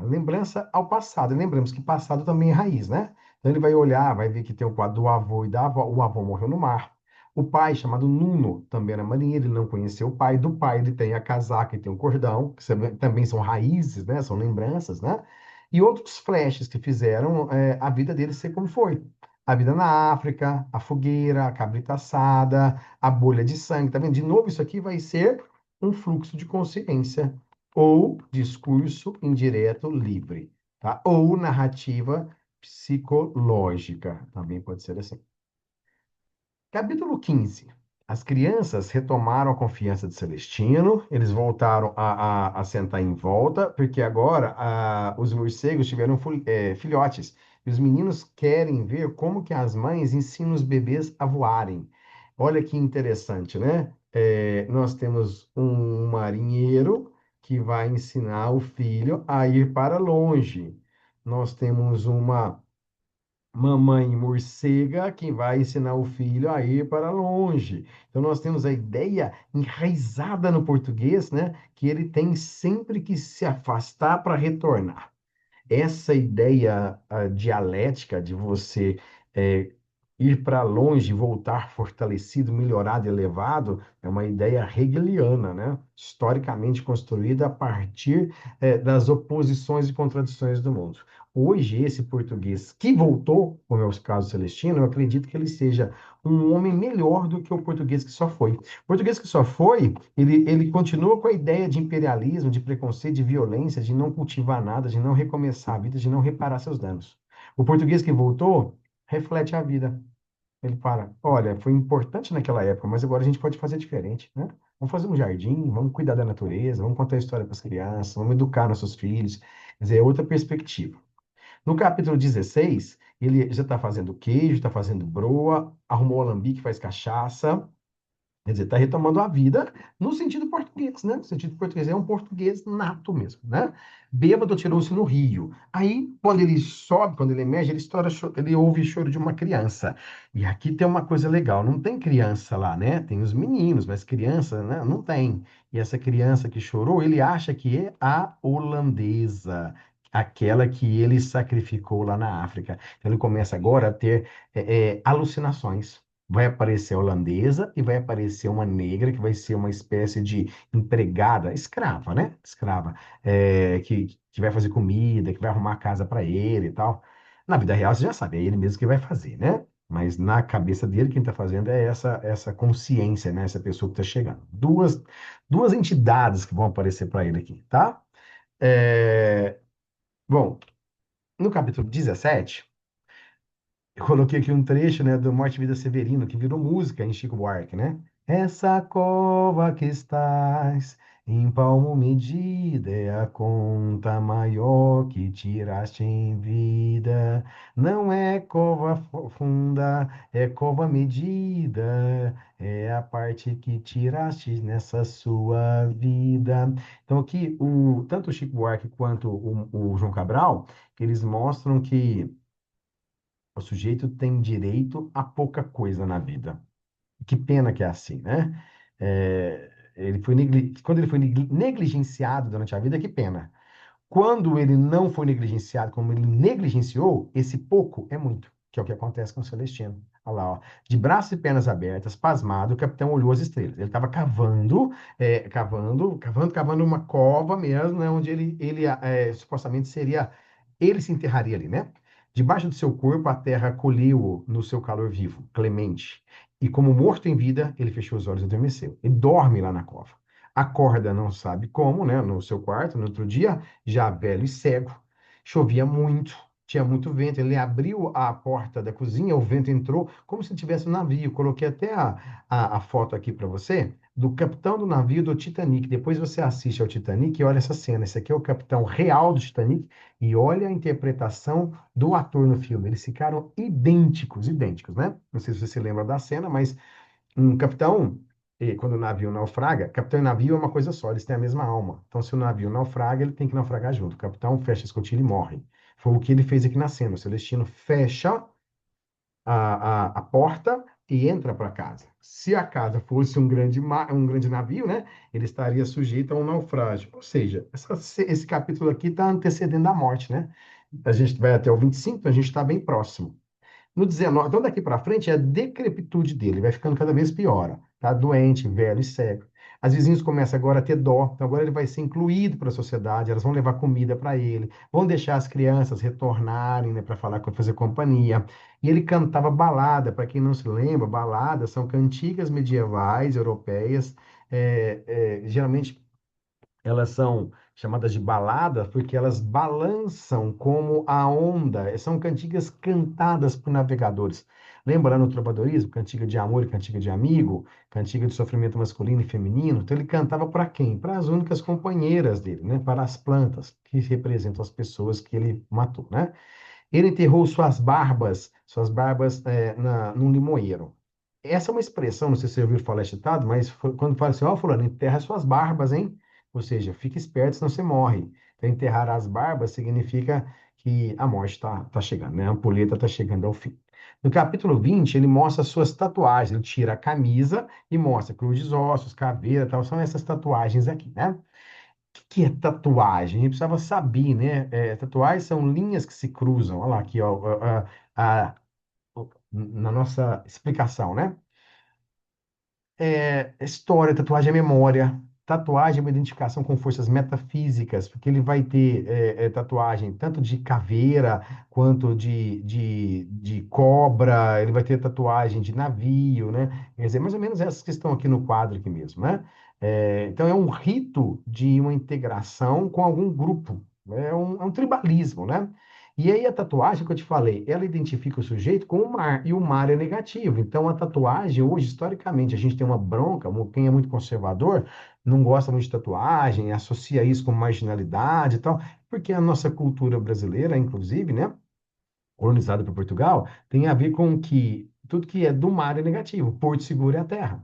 [SPEAKER 1] lembrança ao passado. E lembramos que passado também é raiz, né? Então ele vai olhar, vai ver que tem o quadro do avô e da avó. O avô morreu no mar. O pai, chamado Nuno, também era marinheiro, ele não conheceu o pai. Do pai ele tem a casaca e tem o cordão, que também são raízes, né? São lembranças, né? E outros flashes que fizeram a vida dele ser como foi. A vida na África, a fogueira, a cabrita assada, a bolha de sangue, tá vendo? De novo, isso aqui vai ser um fluxo de consciência ou discurso indireto livre, tá? Ou narrativa psicológica, também pode ser assim. Capítulo 15. As crianças retomaram a confiança de Celestino, eles voltaram a sentar em volta, porque agora os morcegos tiveram filhotes, e os meninos querem ver como que as mães ensinam os bebês a voarem. Olha que interessante, né? Nós temos um marinheiro que vai ensinar o filho a ir para longe. Nós temos uma mamãe morcega que vai ensinar o filho a ir para longe. Então, nós temos a ideia enraizada no português, né? Que ele tem sempre que se afastar para retornar. Essa ideia dialética de você eh, ir para longe, voltar fortalecido, melhorado, elevado, é uma ideia hegeliana, né? Historicamente construída a partir das oposições e contradições do mundo. Hoje, esse português que voltou, como é o caso Celestino, eu acredito que ele seja um homem melhor do que o português que só foi. O português que só foi, ele continua com a ideia de imperialismo, de preconceito, de violência, de não cultivar nada, de não recomeçar a vida, de não reparar seus danos. O português que voltou reflete a vida. Ele fala: olha, foi importante naquela época, mas agora a gente pode fazer diferente, né? Vamos fazer um jardim, vamos cuidar da natureza, vamos contar história para as crianças, vamos educar nossos filhos. Quer dizer, é outra perspectiva. No capítulo 16, ele já está fazendo queijo, está fazendo broa, arrumou alambique, faz cachaça. Quer dizer, está retomando a vida no sentido português, né? No sentido português, é um português nato mesmo, né? Bêbado tirou-se no rio. Aí, quando ele sobe, quando ele emerge, ele ouve o choro de uma criança. E aqui tem uma coisa legal, não tem criança lá, né? Tem os meninos, mas criança, né? Não tem. E essa criança que chorou, ele acha que é a holandesa, aquela que ele sacrificou lá na África. Então, ele começa agora a ter alucinações. Vai aparecer a holandesa e vai aparecer uma negra que vai ser uma espécie de empregada, escrava, né? Escrava, que vai fazer comida, que vai arrumar a casa para ele e tal. Na vida real, você já sabe, é ele mesmo que vai fazer, né? Mas na cabeça dele, quem está fazendo é essa consciência, né? Essa pessoa que está chegando. Duas entidades que vão aparecer para ele aqui, tá? É, bom, no capítulo 17. Eu coloquei aqui um trecho, né, do Morte e Vida Severino, que virou música em Chico Buarque, né? Essa cova que estás, em palmo medida, é a conta maior que tiraste em vida. Não é cova funda, é cova medida, é a parte que tiraste nessa sua vida. Então aqui, tanto o Chico Buarque quanto o João Cabral, eles mostram que o sujeito tem direito a pouca coisa na vida. Que pena que é assim, né? Quando ele foi negligenciado durante a vida, que pena. Quando ele não foi negligenciado, como ele negligenciou, esse pouco é muito, que é o que acontece com o Celestino. Olha lá, ó. De braços e pernas abertas, pasmado, o capitão olhou as estrelas. Ele estava cavando uma cova mesmo, né, onde ele supostamente seria, ele se enterraria ali, né? Debaixo do seu corpo, a terra acolheu-o no seu calor vivo, clemente. E como morto em vida, ele fechou os olhos e adormeceu. Ele dorme lá na cova. Acorda, não sabe como, né? No seu quarto, no outro dia, já velho e cego. Chovia muito, tinha muito vento. Ele abriu a porta da cozinha, o vento entrou como se tivesse um navio. Coloquei até a foto aqui para você do capitão do navio do Titanic. Depois você assiste ao Titanic e olha essa cena. Esse aqui é o capitão real do Titanic e olha a interpretação do ator no filme. Eles ficaram idênticos, idênticos, né? Não sei se você se lembra da cena, mas Um capitão, quando o navio naufraga, capitão e navio é uma coisa só, eles têm a mesma alma. Então, se o navio naufraga, ele tem que naufragar junto. O capitão fecha a escotilha e morre. Foi o que ele fez aqui na cena. O Celestino fecha a porta e entra para casa. Se a casa fosse um grande navio, né, ele estaria sujeito a um naufrágio. Ou seja, esse capítulo aqui está antecedendo a morte, né? A gente vai até o 25, então a gente está bem próximo. No 19, então daqui para frente é a decrepitude dele, vai ficando cada vez pior. Tá doente, velho e cego. As vizinhas começam agora a ter dó, então agora ele vai ser incluído para a sociedade, elas vão levar comida para ele, vão deixar as crianças retornarem, né, para falar, fazer companhia. E ele cantava balada, para quem não se lembra, baladas são cantigas medievais europeias, geralmente elas são chamadas de baladas porque elas balançam como a onda. São cantigas cantadas por navegadores. Lembra lá no trovadorismo, cantiga de amor e cantiga de amigo, cantiga de sofrimento masculino e feminino? Então ele cantava para quem? Para as únicas companheiras dele, né? Para as plantas, que representam as pessoas que ele matou, né? Ele enterrou suas barbas num limoeiro. Essa é uma expressão, não sei se você ouviu falar esse ditado, mas quando fala assim, ó, fulano, enterra suas barbas, hein? Ou seja, fique esperto, senão você morre. Então, enterrar as barbas significa que a morte está chegando, né? A ampulheta está chegando ao fim. No capítulo 20, ele mostra as suas tatuagens. Ele tira a camisa e mostra cruz de ossos, caveira, tal. São essas tatuagens aqui, né? Que é tatuagem? A gente precisava saber, né? Tatuagens são linhas que se cruzam. Olha lá aqui, ó, na nossa explicação, né? História, tatuagem é memória. Tatuagem é uma identificação com forças metafísicas, porque ele vai ter tatuagem tanto de caveira quanto de cobra, ele vai ter tatuagem de navio, né? Quer dizer, mais ou menos essas que estão aqui no quadro aqui mesmo, né? Então é um rito de uma integração com algum grupo, é um tribalismo, né? E aí a tatuagem que eu te falei, ela identifica o sujeito com o mar, e o mar é negativo. Então a tatuagem, hoje, historicamente, a gente tem uma bronca, quem é muito conservador, não gosta muito de tatuagem, associa isso com marginalidade e tal, porque a nossa cultura brasileira, inclusive, né, colonizada por Portugal, tem a ver com que tudo que é do mar é negativo, Porto Seguro é a terra.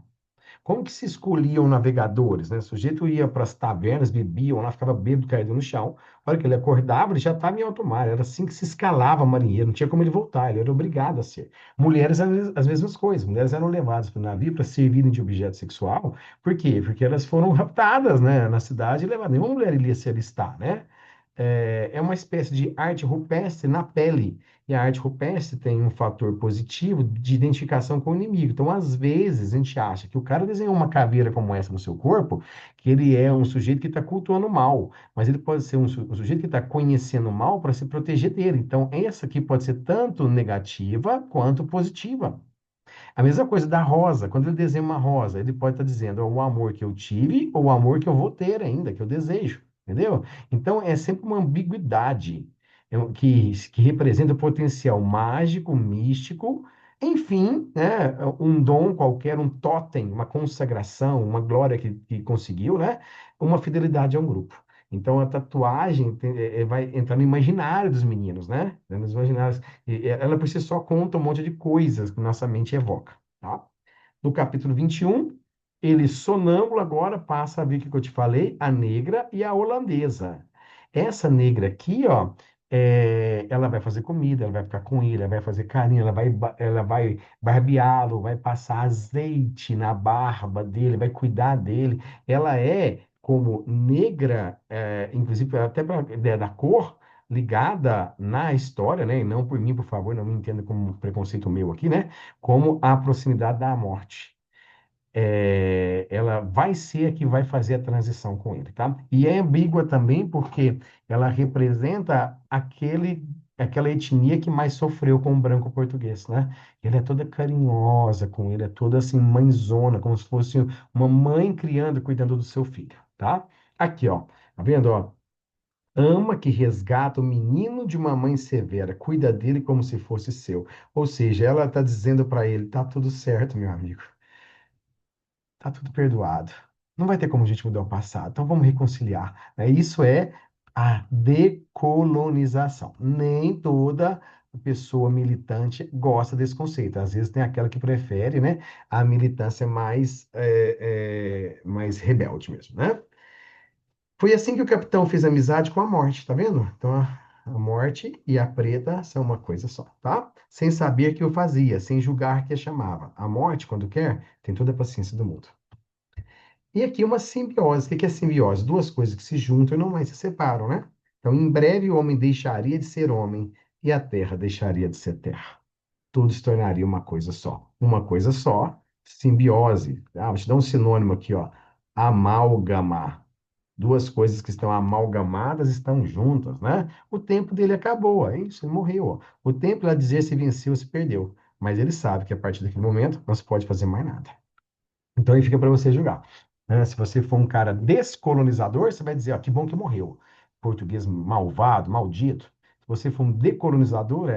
[SPEAKER 1] Como que se escolhiam navegadores, né? O sujeito ia para as tavernas, bebiam lá, ficava bêbado, caído no chão. A hora que ele acordava, ele já estava em alto mar. Era assim que se escalava marinheiro, não tinha como ele voltar, ele era obrigado a ser. Mulheres, as mesmas coisas. Mulheres eram levadas para o navio para servirem de objeto sexual. Por quê? Porque elas foram raptadas, né, na cidade e levadas. Nenhuma mulher iria se alistar, né? É uma espécie de arte rupestre na pele. E a arte rupestre tem um fator positivo de identificação com o inimigo. Então, às vezes, a gente acha que o cara desenhou uma caveira como essa no seu corpo, que ele é um sujeito que está cultuando o mal, mas ele pode ser um sujeito que está conhecendo o mal para se proteger dele. Então, essa aqui pode ser tanto negativa quanto positiva. A mesma coisa da rosa, quando ele desenha uma rosa, ele pode estar dizendo o amor que eu tive ou o amor que eu vou ter ainda, que eu desejo, entendeu? Então é sempre uma ambiguidade que representa o potencial mágico, místico, enfim, né, um dom qualquer, um totem, uma consagração, uma glória que conseguiu, né, uma fidelidade a um grupo. Então a tatuagem vai entrar no imaginário dos meninos, né? Nos imaginários ela por si só conta um monte de coisas que nossa mente evoca, tá? No capítulo 21, ele sonâmbulo agora passa a ver o que eu te falei, a negra e a holandesa. Essa negra aqui, ó, ela vai fazer comida, ela vai ficar com ele, ela vai fazer carinho, ela vai barbeá-lo, vai passar azeite na barba dele, vai cuidar dele. Ela é como negra, inclusive até pra ideia da cor, ligada na história, né? E não por mim, por favor, não me entenda como um preconceito meu aqui, né? Como a proximidade da morte. Ela vai ser a que vai fazer a transição com ele, tá? E é ambígua também porque ela representa aquela etnia que mais sofreu com o branco português, né? Ela é toda carinhosa com ele, é toda assim mãezona, como se fosse uma mãe criando, cuidando do seu filho, tá? Aqui, ó, tá vendo, ó? Ama que resgata o menino de uma mãe severa, cuida dele como se fosse seu. Ou seja, ela está dizendo para ele, tá tudo certo, meu amigo. Tá tudo perdoado. Não vai ter como a gente mudar o passado. Então vamos reconciliar, né? Isso é a decolonização. Nem toda pessoa militante gosta desse conceito. Às vezes tem aquela que prefere, né, a militância mais rebelde mesmo, né? Foi assim que o capitão fez amizade com a morte, tá vendo? Então, a morte e a preta são uma coisa só, tá? Sem saber que o fazia, sem julgar que a chamava. A morte, quando quer, tem toda a paciência do mundo. E aqui uma simbiose. O que que é simbiose? Duas coisas que se juntam e não mais se separam, né? Então, em breve o homem deixaria de ser homem e a terra deixaria de ser terra. Tudo se tornaria uma coisa só. Uma coisa só, simbiose. Ah, vou te dar um sinônimo aqui, ó. Amálgama. Duas coisas que estão amalgamadas estão juntas, né? O tempo dele acabou, é isso, ele morreu. Ó. O tempo lá dizer se venceu ou se perdeu. Mas ele sabe que a partir daquele momento não se pode fazer mais nada. Então aí fica para você julgar. Né? Se você for um cara descolonizador, você vai dizer, ó, que bom que morreu. Português malvado, maldito. Se você for um decolonizador,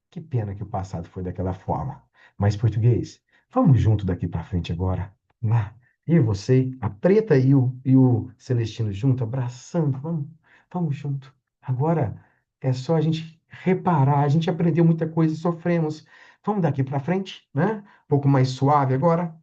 [SPEAKER 1] que pena que o passado foi daquela forma. Mas português, vamos junto daqui para frente agora. Lá, eu e você, a Preta e o Celestino junto, abraçando, vamos junto. Agora é só a gente reparar, a gente aprendeu muita coisa e sofremos. Vamos daqui para frente, né? Um pouco mais suave agora.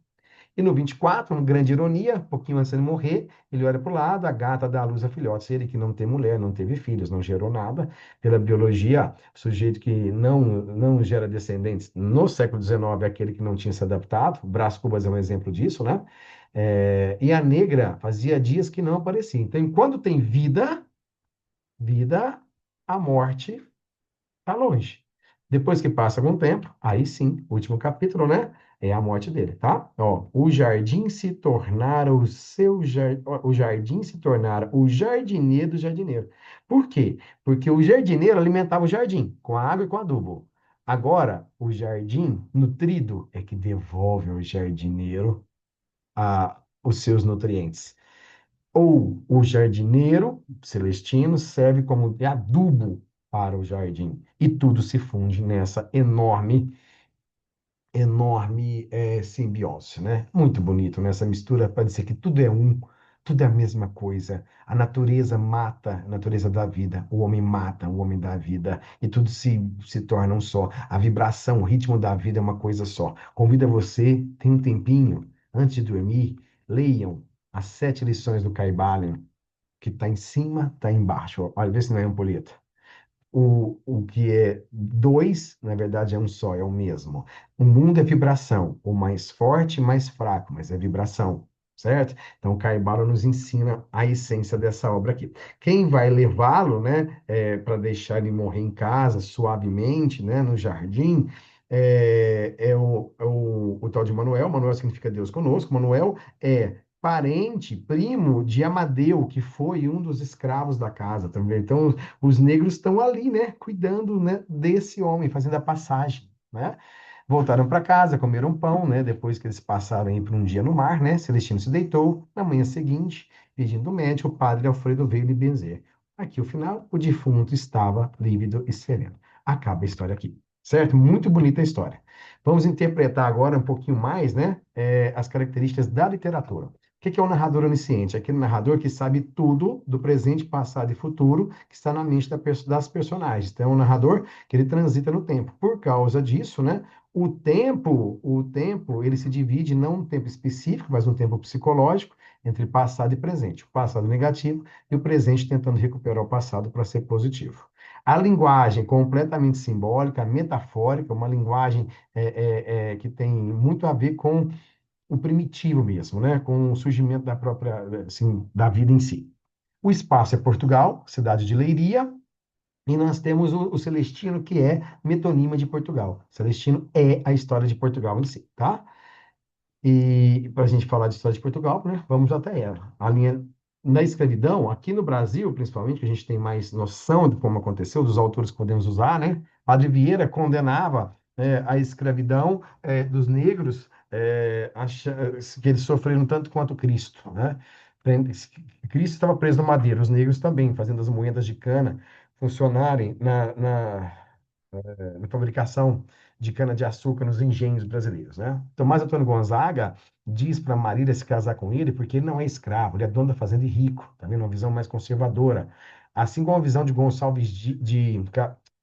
[SPEAKER 1] E no 24, uma grande ironia, um pouquinho antes de ele morrer, ele olha para o lado, a gata dá à luz a filhotes. Ele que não tem mulher, não teve filhos, não gerou nada. Pela biologia, o sujeito que não gera descendentes no século XIX é aquele que não tinha se adaptado. O Brás Cubas é um exemplo disso, né? E a negra fazia dias que não aparecia. Então, enquanto tem vida, a morte está longe. Depois que passa algum tempo, aí sim, último capítulo, né? É a morte dele, tá? Ó, o jardim se tornara o jardim se tornara o jardineiro do jardineiro. Por quê? Porque o jardineiro alimentava o jardim com a água e com adubo. Agora, o jardim nutrido é que devolve ao jardineiro os seus nutrientes. Ou o jardineiro celestino serve como de adubo para o jardim. E tudo se funde nessa enorme simbiose, né? Muito bonito nessa mistura para dizer que tudo é um, tudo é a mesma coisa. A natureza mata a natureza da vida, o homem mata o homem da vida, e tudo se torna um só. A vibração, o ritmo da vida é uma coisa só. Convido a você, tem um tempinho, antes de dormir, leiam as 7 lições do Caibalion, que está em cima, está embaixo. Olha, vê se não é ampulheta. O que é dois, na verdade, é um só, é o mesmo. O mundo é vibração, o mais forte e mais fraco, mas é vibração, certo? Então, o Caibala nos ensina a essência dessa obra aqui. Quem vai levá-lo, né, para deixar ele morrer em casa, suavemente, né, no jardim, é o tal de Manuel. Manuel significa Deus conosco. Manuel é parente, primo de Amadeu, que foi um dos escravos da casa também. Então, os negros estão ali, né, cuidando, né, desse homem, fazendo a passagem, né? Voltaram para casa, comeram pão, né? Depois que eles passaram aí por um dia no mar, né? Celestino se deitou. Na manhã seguinte, pedindo médico, o padre Alfredo veio lhe benzer. Aqui o final, o defunto estava lívido e sereno. Acaba a história aqui, certo? Muito bonita a história. Vamos interpretar agora um pouquinho mais, né? As características da literatura. O que é o narrador onisciente? Aquele narrador que sabe tudo do presente, passado e futuro que está na mente das personagens. Então, é um narrador que ele transita no tempo. Por causa disso, né? O tempo, ele se divide não um tempo específico, mas um tempo psicológico entre passado e presente. O passado negativo e o presente tentando recuperar o passado para ser positivo. A linguagem completamente simbólica, metafórica, uma linguagem que tem muito a ver com o primitivo mesmo, né? Com o surgimento da própria, assim, da vida em si. O espaço é Portugal, cidade de Leiria, e nós temos o Celestino, que é metonímia de Portugal. Celestino é a história de Portugal em si, tá? E para a gente falar de história de Portugal, né, vamos até ela. A linha na escravidão, aqui no Brasil, principalmente, que a gente tem mais noção de como aconteceu, dos autores que podemos usar, né? Padre Vieira condenava a escravidão dos negros, que eles sofreram tanto quanto Cristo, né? Cristo estava preso no madeiro, os negros também, fazendo as moedas de cana funcionarem na fabricação de cana-de-açúcar nos engenhos brasileiros, né? Tomás Antônio Gonzaga diz para Marília se casar com ele porque ele não é escravo, ele é dono da fazenda e rico, tá vendo? Uma visão mais conservadora. Assim como a visão de Gonçalves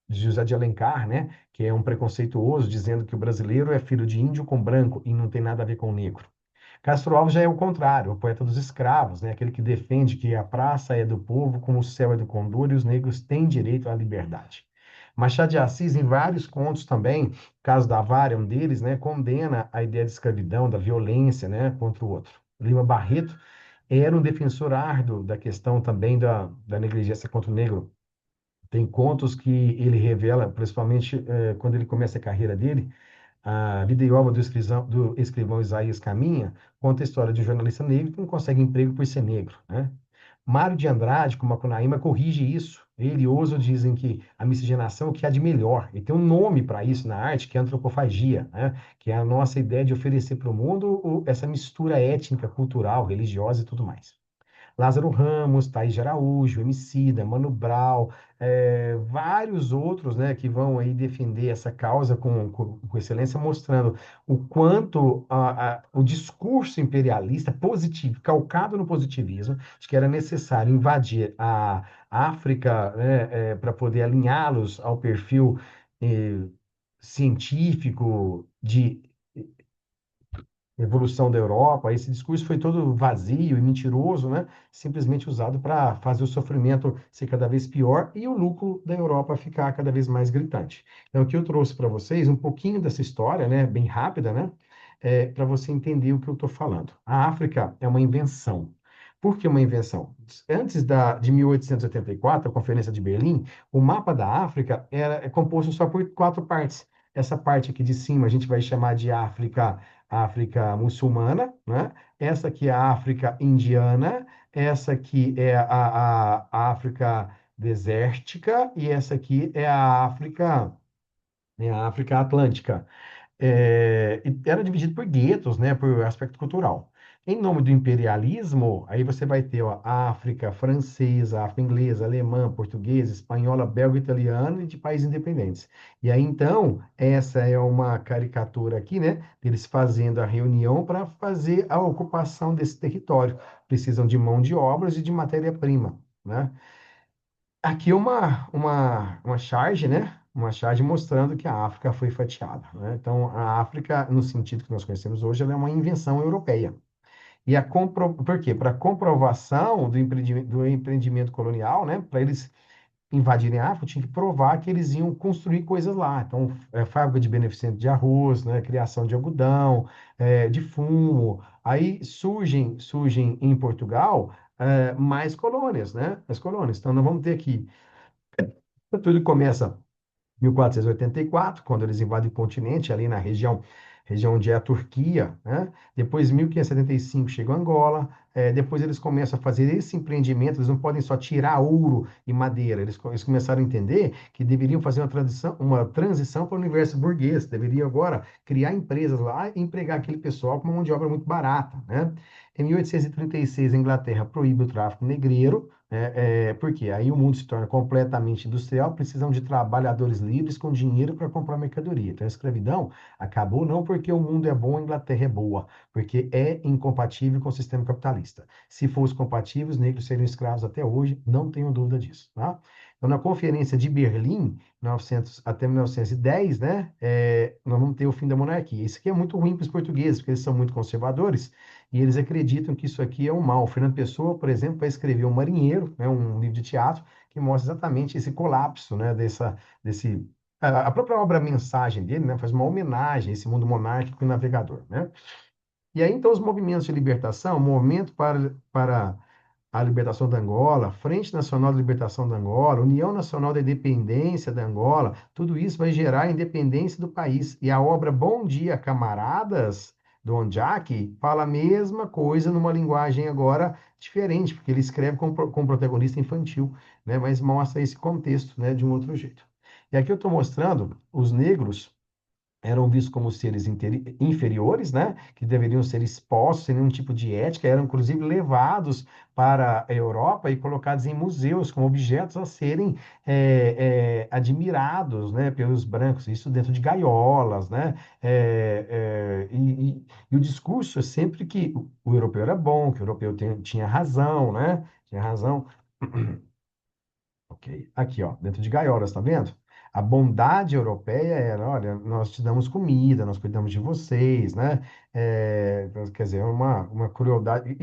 [SPEAKER 1] de José de Alencar, né? Que é um preconceituoso, dizendo que o brasileiro é filho de índio com branco e não tem nada a ver com o negro. Castro Alves já é o contrário, o poeta dos escravos, né? Aquele que defende que a praça é do povo, como o céu é do condor, e os negros têm direito à liberdade. Machado de Assis, em vários contos também, caso da Vara é um deles, né? Condena a ideia de escravidão, da violência, né? Contra o outro. Lima Barreto era um defensor árduo da questão também da negligência contra o negro. Tem contos que ele revela, principalmente quando ele começa a carreira dele, a vida e obra do escrivão Isaías Caminha conta a história de um jornalista negro que não consegue emprego por ser negro, né? Mário de Andrade, com Macunaíma, corrige isso. Ele e Oswald dizem que a miscigenação é o que há de melhor. E tem um nome para isso na arte, que é antropofagia, né? Que é a nossa ideia de oferecer para o mundo essa mistura étnica, cultural, religiosa e tudo mais. Lázaro Ramos, Thaís de Araújo, Emicida, Mano Brown, vários outros, né, que vão aí defender essa causa com excelência, mostrando o quanto o discurso imperialista positivo, calcado no positivismo, de que era necessário invadir a África, né, para poder alinhá-los ao perfil eh, científico de evolução da Europa, esse discurso foi todo vazio e mentiroso, né? Simplesmente usado para fazer o sofrimento ser cada vez pior e o lucro da Europa ficar cada vez mais gritante. Então, aqui eu trouxe para vocês um pouquinho dessa história, né? Bem rápida, né? Para você entender o que eu estou falando. A África é uma invenção. Por que uma invenção? Antes de 1884, a Conferência de Berlim, o mapa da África é composto só por quatro partes. Essa parte aqui de cima a gente vai chamar de África muçulmana, né? Essa aqui é a África indiana, essa aqui é a África desértica e essa aqui é a África Atlântica. E era dividido por guetos, né, por aspecto cultural. Em nome do imperialismo, aí você vai ter ó, a África francesa, a África inglesa, alemã, portuguesa, espanhola, belga, italiana e de países independentes. E aí, então, essa é uma caricatura aqui, né, deles fazendo a reunião para fazer a ocupação desse território. Precisam de mão de obras e de matéria-prima, né? Aqui é uma charge, né? Uma charge mostrando que a África foi fatiada, né? Então, a África, no sentido que nós conhecemos hoje, ela é uma invenção europeia. Por quê? Para comprovação do empreendimento colonial, né? Para eles invadirem a África, tinha que provar que eles iam construir coisas lá. Então, fábrica de beneficente de arroz, né? Criação de algodão, de fumo. Aí surgem em Portugal mais colônias, né? As colônias. Então, nós vamos ter aqui tudo começa em 1484, quando eles invadem o continente, ali na região onde é a Turquia, né? Depois, em 1575, chega a Angola. Depois, eles começam a fazer esse empreendimento. Eles não podem só tirar ouro e madeira. Eles começaram a entender que deveriam fazer uma transição para o universo burguês. Deveriam agora criar empresas lá e empregar aquele pessoal com uma mão de obra muito barata, né? Em 1836, a Inglaterra proíbe o tráfico negreiro, porque aí o mundo se torna completamente industrial, precisam de trabalhadores livres com dinheiro para comprar mercadoria. Então, a escravidão acabou não porque o mundo é bom, a Inglaterra é boa, porque é incompatível com o sistema capitalista. Se fosse compatível, os negros seriam escravos até hoje, não tenho dúvida disso, tá? Então, na Conferência de Berlim, 1900, até 1910, né, nós vamos ter o fim da monarquia. Isso aqui é muito ruim para os portugueses, porque eles são muito conservadores, e eles acreditam que isso aqui é um mal. Fernando Pessoa, por exemplo, vai escrever O Marinheiro, né, um livro de teatro, que mostra exatamente esse colapso, né, desse... A própria obra Mensagem dele, né, faz uma homenagem a esse mundo monárquico e navegador, né? E aí, então, os movimentos de libertação, Movimento para a Libertação da Angola, Frente Nacional de Libertação da Angola, União Nacional da Independência da Angola, tudo isso vai gerar a independência do país. E a obra Bom Dia, Camaradas, do Ondiak, fala a mesma coisa numa linguagem agora diferente, porque ele escreve com protagonista infantil, né? Mas mostra esse contexto, né, de um outro jeito. E aqui eu estou mostrando os negros eram vistos como seres inferiores, né, que deveriam ser expostos sem nenhum tipo de ética, eram inclusive levados para a Europa e colocados em museus como objetos a serem admirados, né, pelos brancos, isso dentro de gaiolas, né, e o discurso é sempre que o europeu era bom, que o europeu tinha razão, né, tinha razão. Ok, aqui, ó, dentro de gaiolas, tá vendo? A bondade europeia era, olha, nós te damos comida, nós cuidamos de vocês, né? Quer dizer, uma crueldade.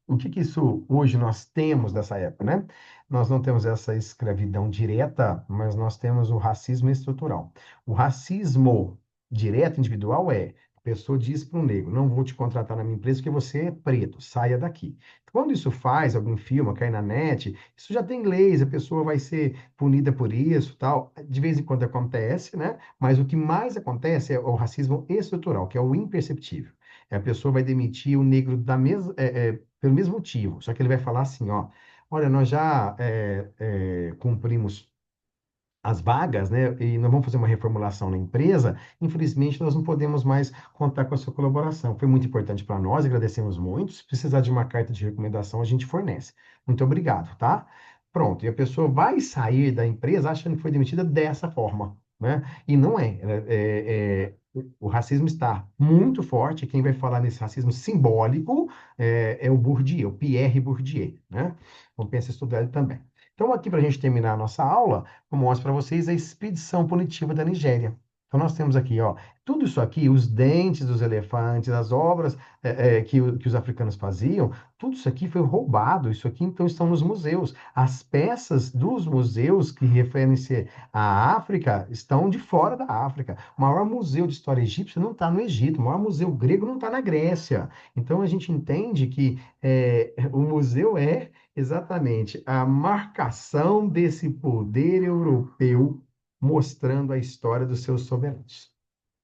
[SPEAKER 1] O que que isso hoje nós temos dessa época, né? Nós não temos essa escravidão direta, mas nós temos o racismo estrutural. O racismo direto, individual, a pessoa diz para o negro, não vou te contratar na minha empresa porque você é preto, saia daqui. Quando isso faz, algum filme, cai na net, isso já tem leis, a pessoa vai ser punida por isso, tal. De vez em quando acontece, né? Mas o que mais acontece é o racismo estrutural, que é o imperceptível. A pessoa vai demitir o negro pelo mesmo motivo, só que ele vai falar assim, ó, olha, nós já cumprimos as vagas, né? E nós vamos fazer uma reformulação na empresa. Infelizmente, nós não podemos mais contar com a sua colaboração. Foi muito importante para nós, agradecemos muito. Se precisar de uma carta de recomendação, a gente fornece. Muito obrigado, tá? Pronto. E a pessoa vai sair da empresa achando que foi demitida dessa forma, né? E não é. O racismo está muito forte. Quem vai falar nesse racismo simbólico é o Bourdieu, o Pierre Bourdieu, né? Compensa estudar ele também. Então, aqui, para a gente terminar a nossa aula, eu mostro para vocês a expedição punitiva da Nigéria. Então, nós temos aqui, ó, tudo isso aqui, os dentes dos elefantes, as obras que os africanos faziam, tudo isso aqui foi roubado. Isso aqui, então, estão nos museus. As peças dos museus que referem-se à África estão de fora da África. O maior museu de história egípcia não está no Egito, o maior museu grego não está na Grécia. Então, a gente entende que o museu é exatamente a marcação desse poder europeu mostrando a história dos seus soberanos.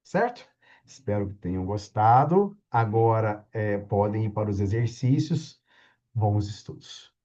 [SPEAKER 1] Certo? Espero que tenham gostado. Agora podem ir para os exercícios. Bons estudos.